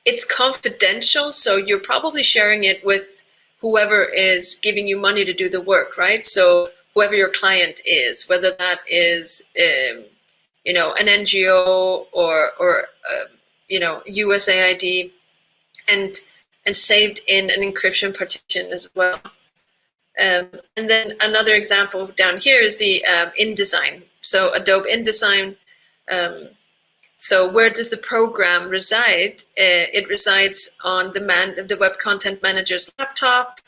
It's confidential, so you're probably sharing it with whoever is giving you money to do the work, right? So whoever your client is, whether that is an NGO or USAID, and saved in an encryption partition as well. And then another example down here is the InDesign. So Adobe InDesign. So where does the program reside? It resides on the Web Content Manager's laptop.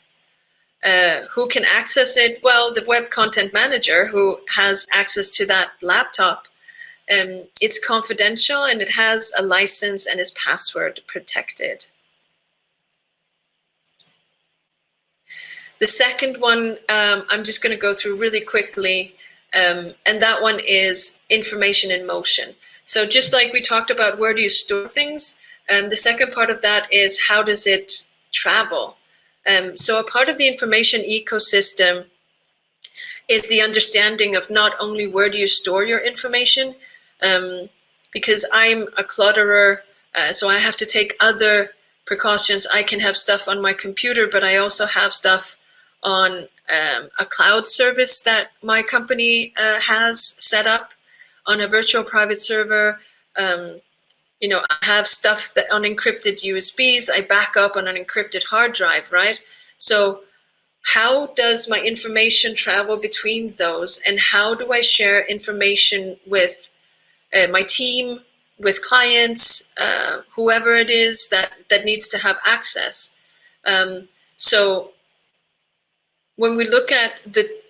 Who can access it? Well, the Web Content Manager, who has access to that laptop. It's confidential and it has a license and is password protected. The second one, I'm just going to go through really quickly, and that one is information in motion. So just like we talked about where do you store things, the second part of that is how does it travel? So a part of the information ecosystem is the understanding of not only where do you store your information, because I'm a clutterer, so I have to take other precautions. I can have stuff on my computer, but I also have stuff on a cloud service that my company has set up on a virtual private server. I have stuff that on encrypted USBs, I back up on an encrypted hard drive, right? So how does my information travel between those, and how do I share information with my team, with clients, whoever it is that needs to have access? So when we look at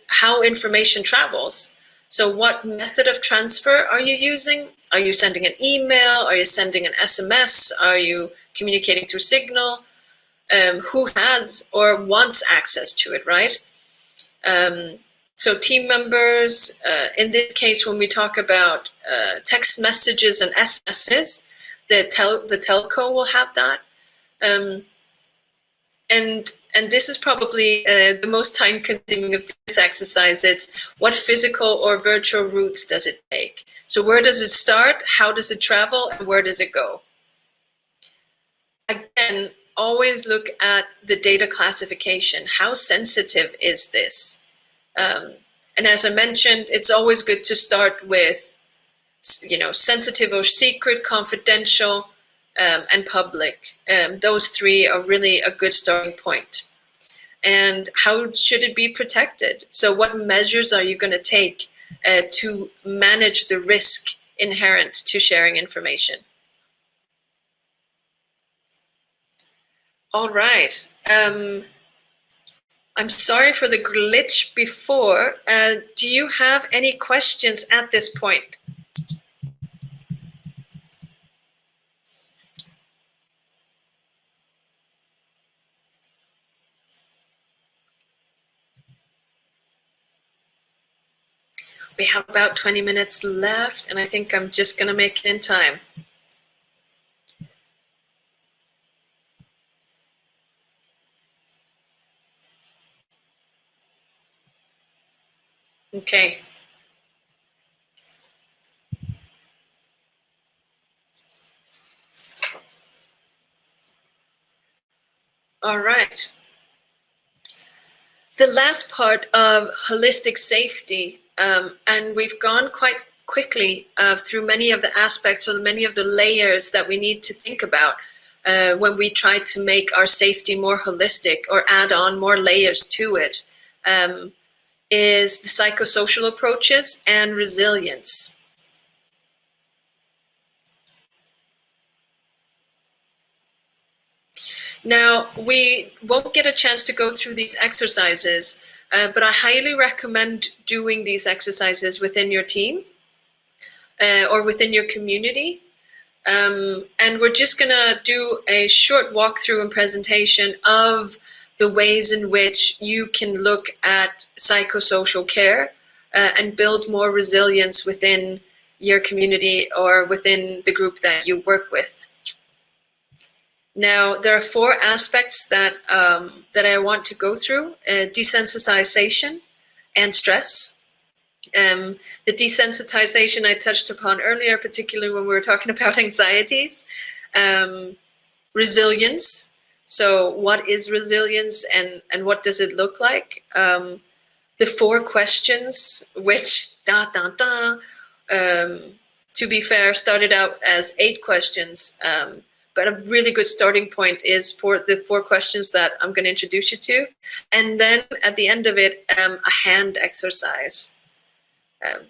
how information travels, so what method of transfer are you using? Are you sending an email? Are you sending an SMS? Are you communicating through Signal? Who has or wants access to it, right? So team members, in this case, when we talk about text messages and SMSs, the telco will have that. And this is probably the most time-consuming of this exercise. It's what physical or virtual routes does it take? So where does it start? How does it travel? And where does it go? Again, always look at the data classification. How sensitive is this? And as I mentioned, it's always good to start with, sensitive or secret, confidential, and public. Those three are really a good starting point. And how should it be protected? So what measures are you going to take to manage the risk inherent to sharing information? All right. I'm sorry for the glitch before. Do you have any questions at this point? We have about 20 minutes left, and I think I'm just going to make it in time. Okay. All right. The last part of holistic safety, and we've gone quite quickly through many of the aspects or many of the layers that we need to think about when we try to make our safety more holistic or add on more layers to it, is the psychosocial approaches and resilience. Now, we won't get a chance to go through these exercises, but I highly recommend doing these exercises within your team or within your community. And we're just going to do a short walkthrough and presentation of the ways in which you can look at psychosocial care and build more resilience within your community or within the group that you work with. Now, there are 4 aspects that I want to go through: desensitization and stress. The desensitization I touched upon earlier, particularly when we were talking about anxieties. Resilience. So what is resilience and what does it look like? The 4 questions, which, to be fair, started out as 8 questions. But a really good starting point is for the 4 questions that I'm going to introduce you to. And then at the end of it, a hand exercise,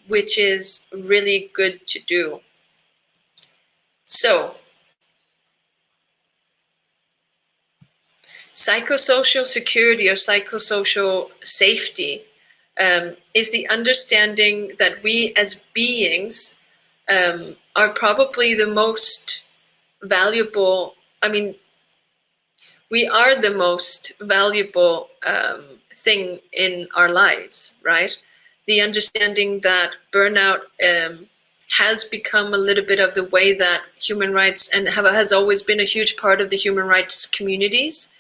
which is really good to do. So, psychosocial security or psychosocial safety is the understanding that we as beings are probably the most valuable, we are the most valuable thing in our lives, right? The understanding that burnout has become a little bit of the way that human rights and has always been a huge part of the human rights communities.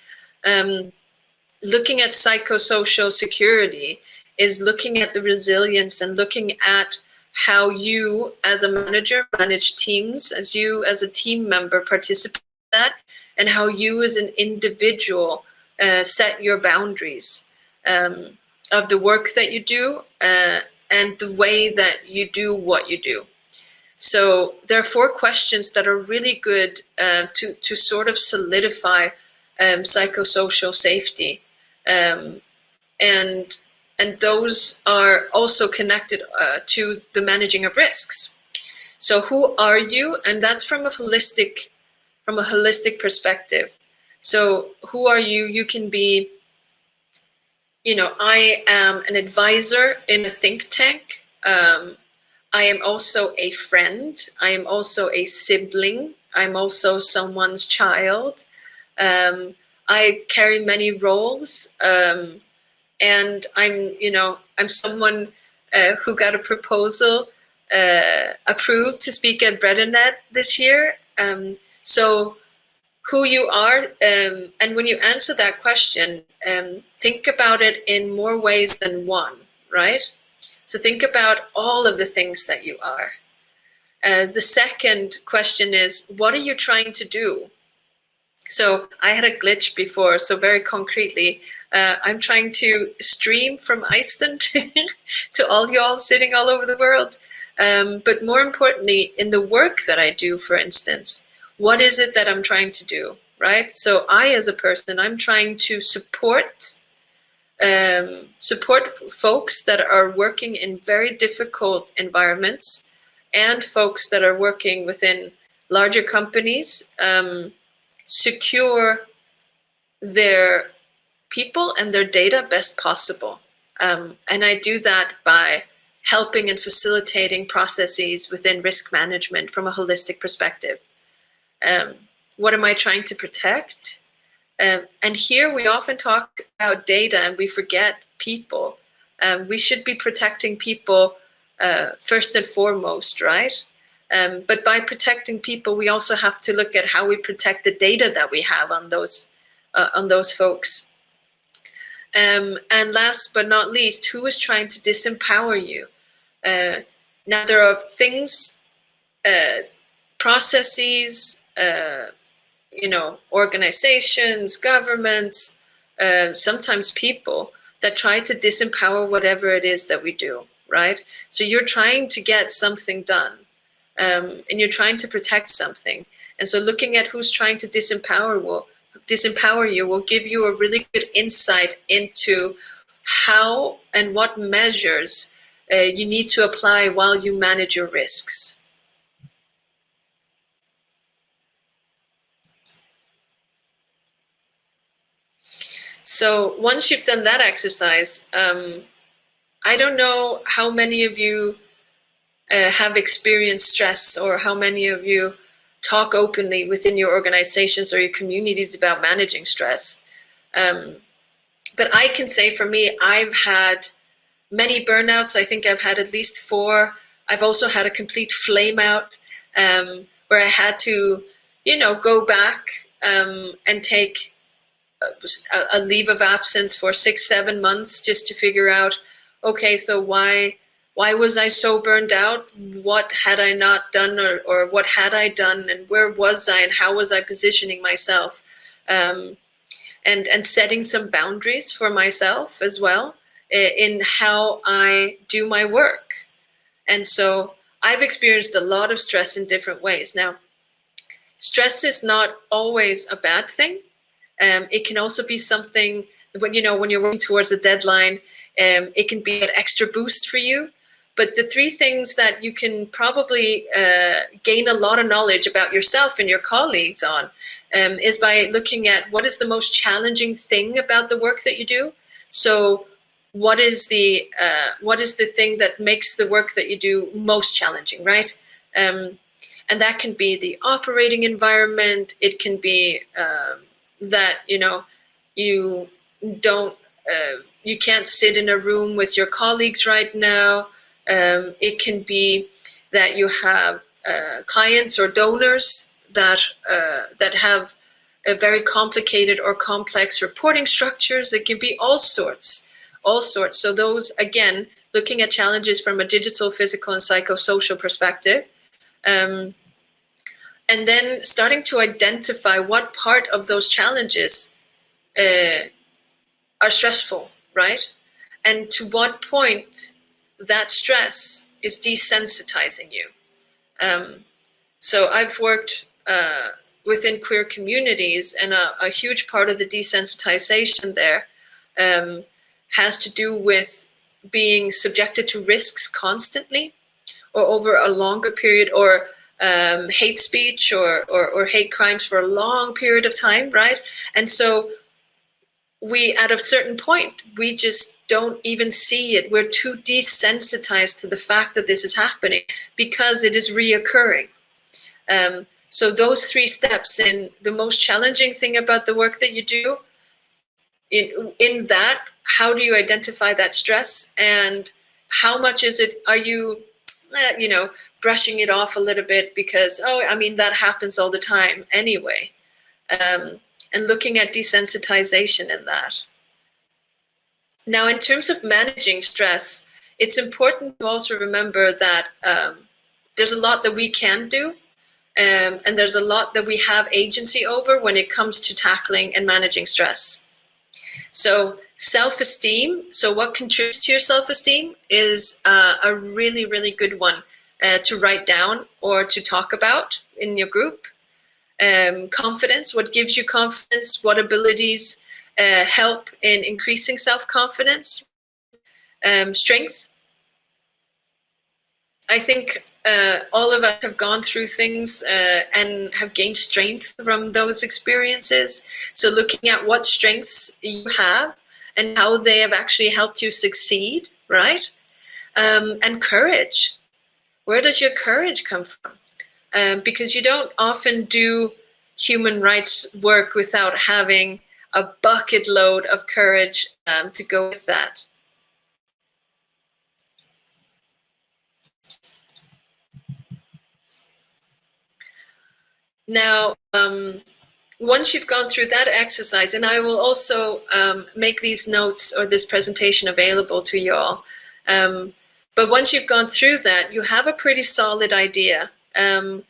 Looking at psychosocial security is looking at the resilience and looking at how you as a manager manage teams, as you as a team member participate in that, and how you as an individual set your boundaries of the work that you do and the way that you do what you do. So there are 4 questions that are really good to sort of solidify psychosocial safety. And those are also connected to the managing of risks. So who are you? And that's from a holistic perspective. So who are you? You can be, I am an advisor in a think tank. I am also a friend. I am also a sibling. I'm also someone's child. I carry many roles. And I'm, I'm someone who got a proposal approved to speak at BreadNet this year. So who you are, and when you answer that question, think about it in more ways than one, right? So think about all of the things that you are. The second question is, what are you trying to do? So I had a glitch before, so very concretely, I'm trying to stream from Iceland to all y'all sitting all over the world. But more importantly, in the work that I do, for instance, what is it that I'm trying to do, right? So I, as a person, I'm trying to support folks that are working in very difficult environments and folks that are working within larger companies, secure their people and their data best possible. And I do that by helping and facilitating processes within risk management from a holistic perspective. What am I trying to protect? And here we often talk about data and we forget people. We should be protecting people first and foremost, right? But by protecting people, we also have to look at how we protect the data that we have on those folks. And last but not least, who is trying to disempower you? Now there are things, processes, organizations, governments, sometimes people that try to disempower whatever it is that we do, right? So you're trying to get something done, and you're trying to protect something. And so looking at who's trying to disempower you will give you a really good insight into how and what measures you need to apply while you manage your risks. So once you've done that exercise, I don't know how many of you have experienced stress, or how many of you talk openly within your organizations or your communities about managing stress. But I can say for me, I've had many burnouts. I think I've had at least 4. I've also had a complete flame out where I had to, go back and take a leave of absence for 6-7 months just to figure out, okay, so why was I so burned out? What had I not done, or what had I done, and where was I, and how was I positioning myself? And setting some boundaries for myself as well in how I do my work. And so I've experienced a lot of stress in different ways. Now, stress is not always a bad thing. It can also be something when you're working towards a deadline, it can be an extra boost for you. But the 3 things that you can probably gain a lot of knowledge about yourself and your colleagues on is by looking at what is the most challenging thing about the work that you do. So what is the thing that makes the work that you do most challenging, right? And that can be the operating environment. It can be that you can't sit in a room with your colleagues right now. It can be that you have clients or donors that have a very complicated or complex reporting structures. It can be all sorts. So those, again, looking at challenges from a digital, physical, and psychosocial perspective. And then starting to identify what part of those challenges are stressful, right? And to what point that stress is desensitizing you. So I've worked within queer communities, and a huge part of the desensitization there has to do with being subjected to risks constantly, or over a longer period, or hate speech or hate crimes for a long period of time, right? And so we, at a certain point, we just don't even see it. We're too desensitized to the fact that this is happening because it is reoccurring. So those 3 steps in the most challenging thing about the work that you do, in that, how do you identify that stress, and how much is it, are you, brushing it off a little bit because, that happens all the time anyway, and looking at desensitization in that. Now, in terms of managing stress, it's important to also remember that there's a lot that we can do, and there's a lot that we have agency over when it comes to tackling and managing stress. So self-esteem, so what contributes to your self-esteem is a really, really good one to write down or to talk about in your group. Confidence, what gives you confidence, what abilities help in increasing self-confidence. Strength, I think all of us have gone through things and have gained strength from those experiences. So looking at what strengths you have and how they have actually helped you succeed, right? And courage. Where does your courage come from? Because you don't often do human rights work without having a bucket load of courage to go with that. Now, once you've gone through that exercise, and I will also make these notes or this presentation available to you all, but once you've gone through that, you have a pretty solid idea. And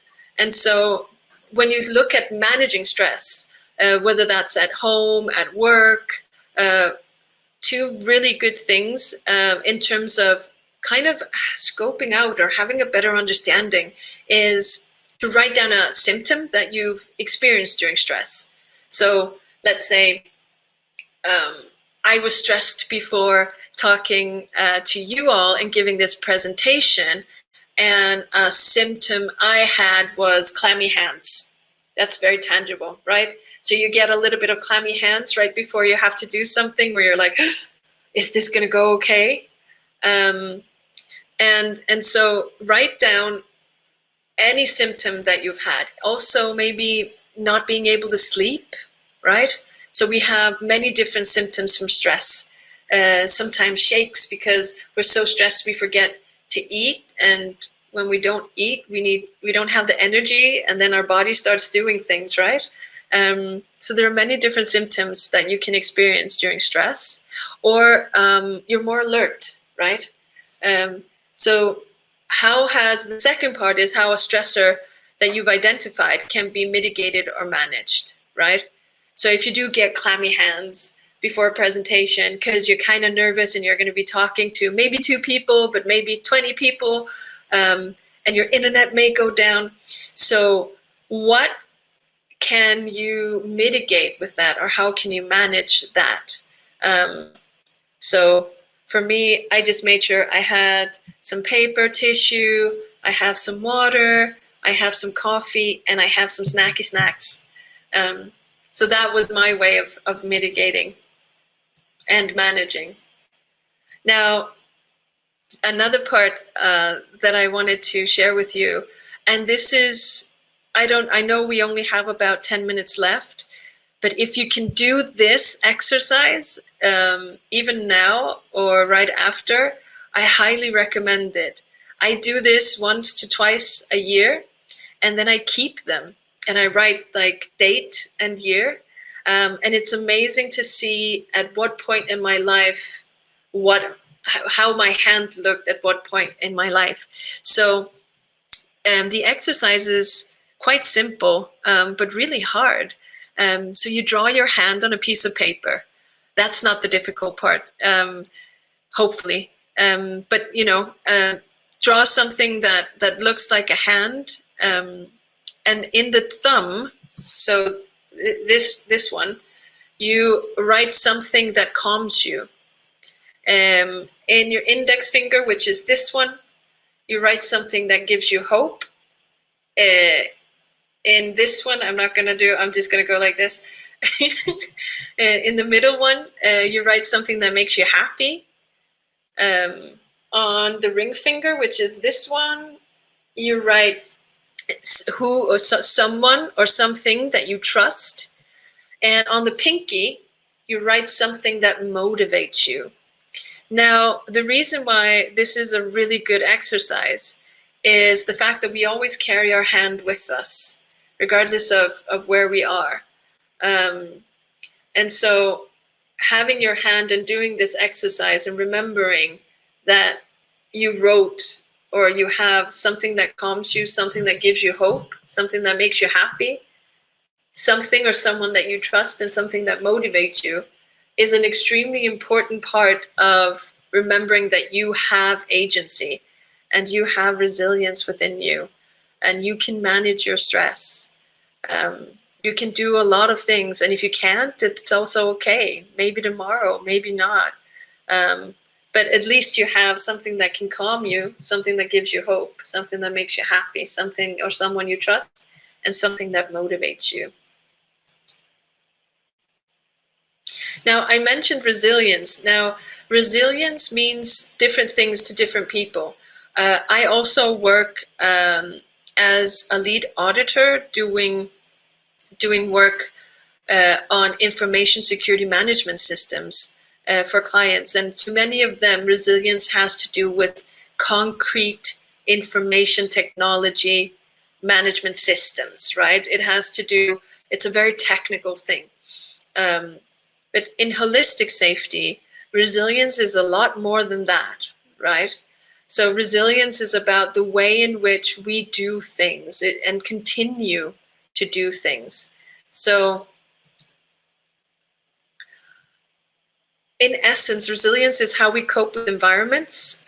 so when you look at managing stress, whether that's at home, at work, two really good things in terms of kind of scoping out or having a better understanding is to write down a symptom that you've experienced during stress. So let's say I was stressed before talking to you all and giving this presentation, and a symptom I had was clammy hands. That's very tangible, right? So you get a little bit of clammy hands right before you have to do something where you're like, is this going to go okay? And so write down any symptom that you've had. Also, maybe not being able to sleep, right? So we have many different symptoms from stress. Sometimes shakes because we're so stressed we forget to eat, and when we don't eat, we don't have the energy, and then our body starts doing things, right? So there are many different symptoms that you can experience during stress, or you're more alert, right? So the second part is how a stressor that you've identified can be mitigated or managed, right? So if you do get clammy hands before a presentation because you're kind of nervous and you're going to be talking to maybe 2 people, but maybe 20 people, and your internet may go down. So what can you mitigate with that, or how can you manage that? So for me, I just made sure I had some paper, tissue, I have some water, I have some coffee, and I have some snacky snacks. So that was my way of mitigating and managing. Now, another part that I wanted to share with you, and this is, I know we only have about 10 minutes left, but if you can do this exercise, even now or right after, I highly recommend it. I do this once to twice a year, and then I keep them, and I write like date and year. And it's amazing to see at what point in my life, how my hand looked at what point in my life. So the exercise is quite simple, but really hard. So you draw your hand on a piece of paper. That's not the difficult part, hopefully. But draw something that looks like a hand, and in the thumb, so this one, you write something that calms you. In your index finger, which is this one, you write something that gives you hope. In this one, I'm just going to go like this. In the middle one, you write something that makes you happy. On the ring finger, which is this one, you write someone or something that you trust. And on the pinky, you write something that motivates you. Now, the reason why this is a really good exercise is the fact that we always carry our hand with us, regardless of where we are. And so having your hand and doing this exercise and remembering that you wrote or you have something that calms you, something that gives you hope, something that makes you happy, something or someone that you trust and something that motivates you is an extremely important part of remembering that you have agency and you have resilience within you and you can manage your stress. You can do a lot of things, and if you can't, it's also okay. Maybe tomorrow, maybe not. But at least you have something that can calm you, something that gives you hope, something that makes you happy, something or someone you trust, and something that motivates you. Now, I mentioned resilience. Now, resilience means different things to different people. I also work as a lead auditor doing work on information security management systems for clients. And to many of them, resilience has to do with concrete information technology management systems, right? It has to do, it's a very technical thing. But in holistic safety, resilience is a lot more than that, right? So resilience is about the way in which we do things and continue to do things. So in essence, resilience is how we cope with environments,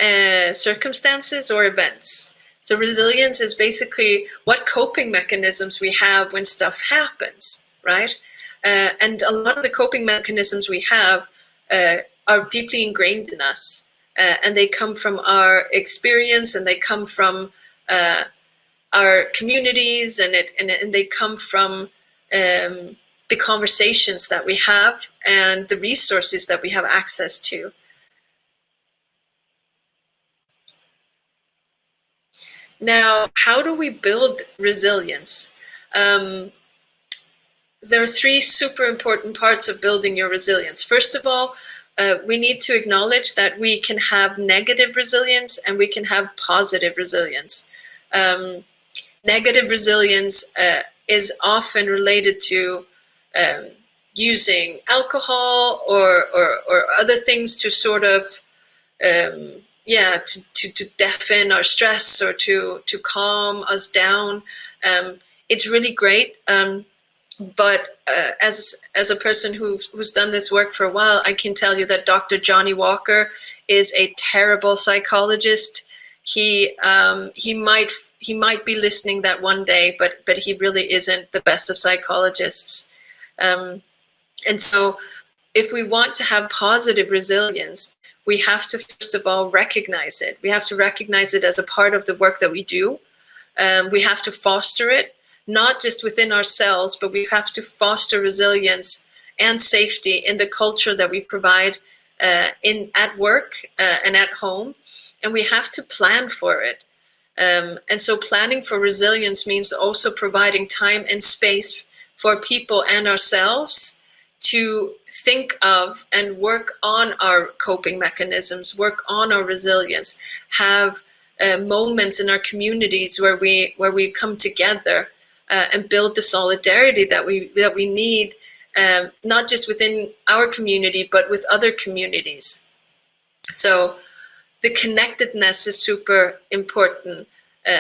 circumstances, or events. So resilience is basically what coping mechanisms we have when stuff happens, right? And a lot of the coping mechanisms we have are deeply ingrained in us. And they come from our experience, and they come from our communities, and they come from the conversations that we have and the resources that we have access to. Now, how do we build resilience? There are three super important parts of building your resilience. First of all, we need to acknowledge that we can have negative resilience and we can have positive resilience. Negative resilience is often related to using alcohol or other things to sort of, to deafen our stress or to calm us down. It's really great. But as a person who's done this work for a while, I can tell you that Dr. Johnny Walker is a terrible psychologist. He might be listening that one day, but he really isn't the best of psychologists. And so if we want to have positive resilience, we have to first of all recognize it. We have to recognize it as a part of the work that we do. We have to foster it, not just within ourselves, but we have to foster resilience and safety in the culture that we provide at work and at home. And we have to plan for it. And so planning for resilience means also providing time and space for people and ourselves to think of and work on our coping mechanisms, work on our resilience, have moments in our communities where we come together and build the solidarity that we need, not just within our community, but with other communities. So the connectedness is super important.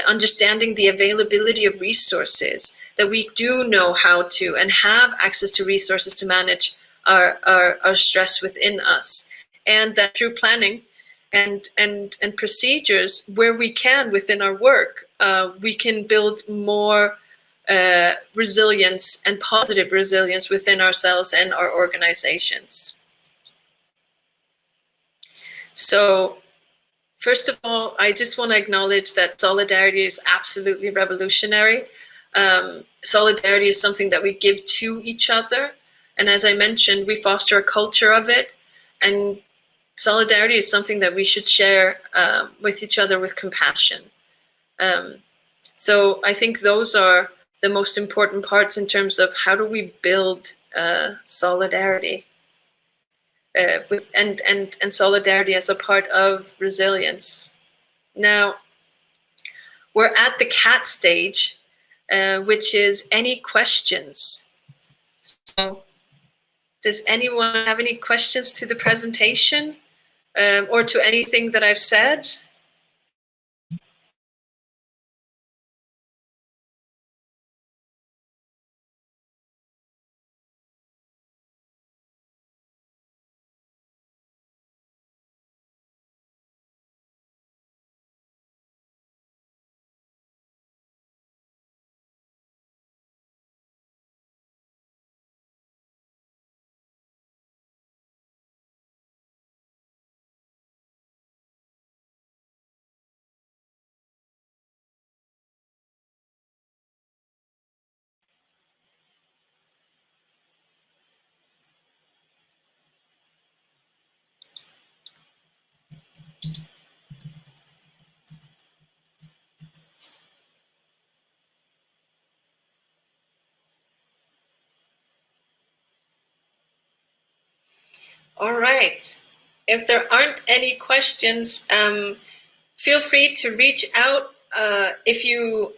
Understanding the availability of resources, that we do know how to and have access to resources to manage our stress within us, and that through planning and procedures where we can within our work, we can build more resilience and positive resilience within ourselves and our organizations. So first of all, I just want to acknowledge that solidarity is absolutely revolutionary. Solidarity is something that we give to each other. And as I mentioned, we foster a culture of it. And solidarity is something that we should share with each other with compassion. So I think those are the most important parts in terms of how do we build solidarity. and solidarity as a part of resilience. Now, we're at the cat stage, which is any questions. So, does anyone have any questions to the presentation or to anything that I've said? All right. If there aren't any questions, feel free to reach out if you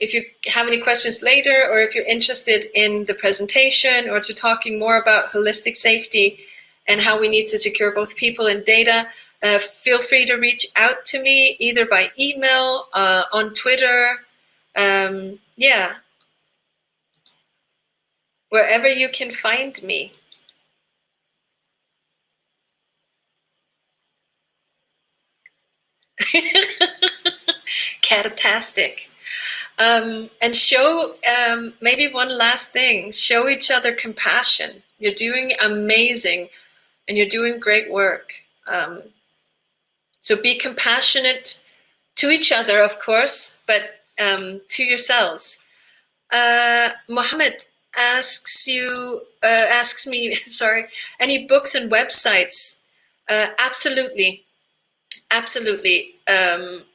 have any questions later, or if you're interested in the presentation or to talking more about holistic safety and how we need to secure both people and data. Feel free to reach out to me either by email, on Twitter, yeah, wherever you can find me. Catastic. And show, maybe one last thing, show each other compassion. You're doing amazing and you're doing great work. So be compassionate to each other, of course, but to yourselves. Mohammed asks me, sorry, any books and websites? Absolutely. Absolutely,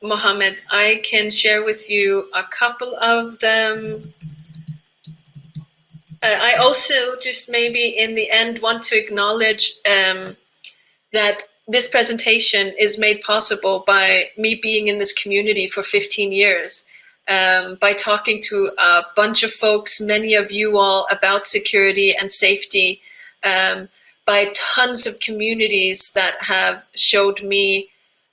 Mohammed. I can share with you a couple of them. I also just maybe in the end want to acknowledge that this presentation is made possible by me being in this community for 15 years, by talking to a bunch of folks, many of you all, about security and safety, by tons of communities that have showed me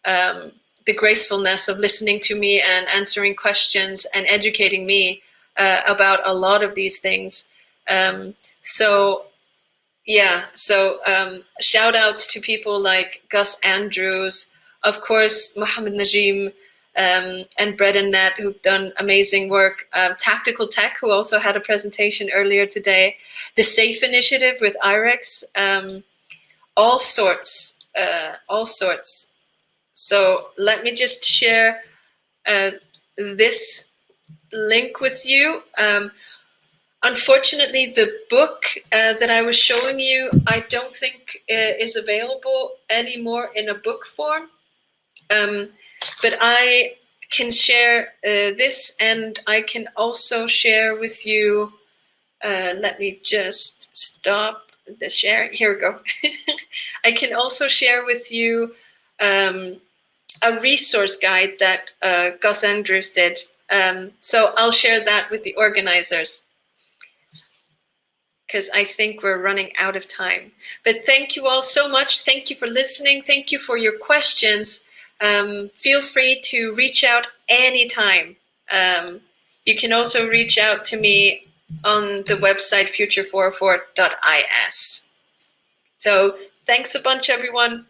the gracefulness of listening to me and answering questions and educating me about a lot of these things. So shout outs to people like Gus Andrews, of course, Mohammed Najim, and Bread and Net, who've done amazing work. Tactical Tech, who also had a presentation earlier today. The SAFE Initiative with IREX, all sorts. So let me just share this link with you. Unfortunately, the book that I was showing you, I don't think is available anymore in a book form. But I can share this, and I can also share with you, let me just stop the sharing. Here we go. I can also share with you a resource guide that Gus Andrews did. So I'll share that with the organizers, because I think we're running out of time. But thank you all so much. Thank you for listening. Thank you for your questions. Feel free to reach out anytime. You can also reach out to me on the website future404.is. So thanks a bunch, everyone.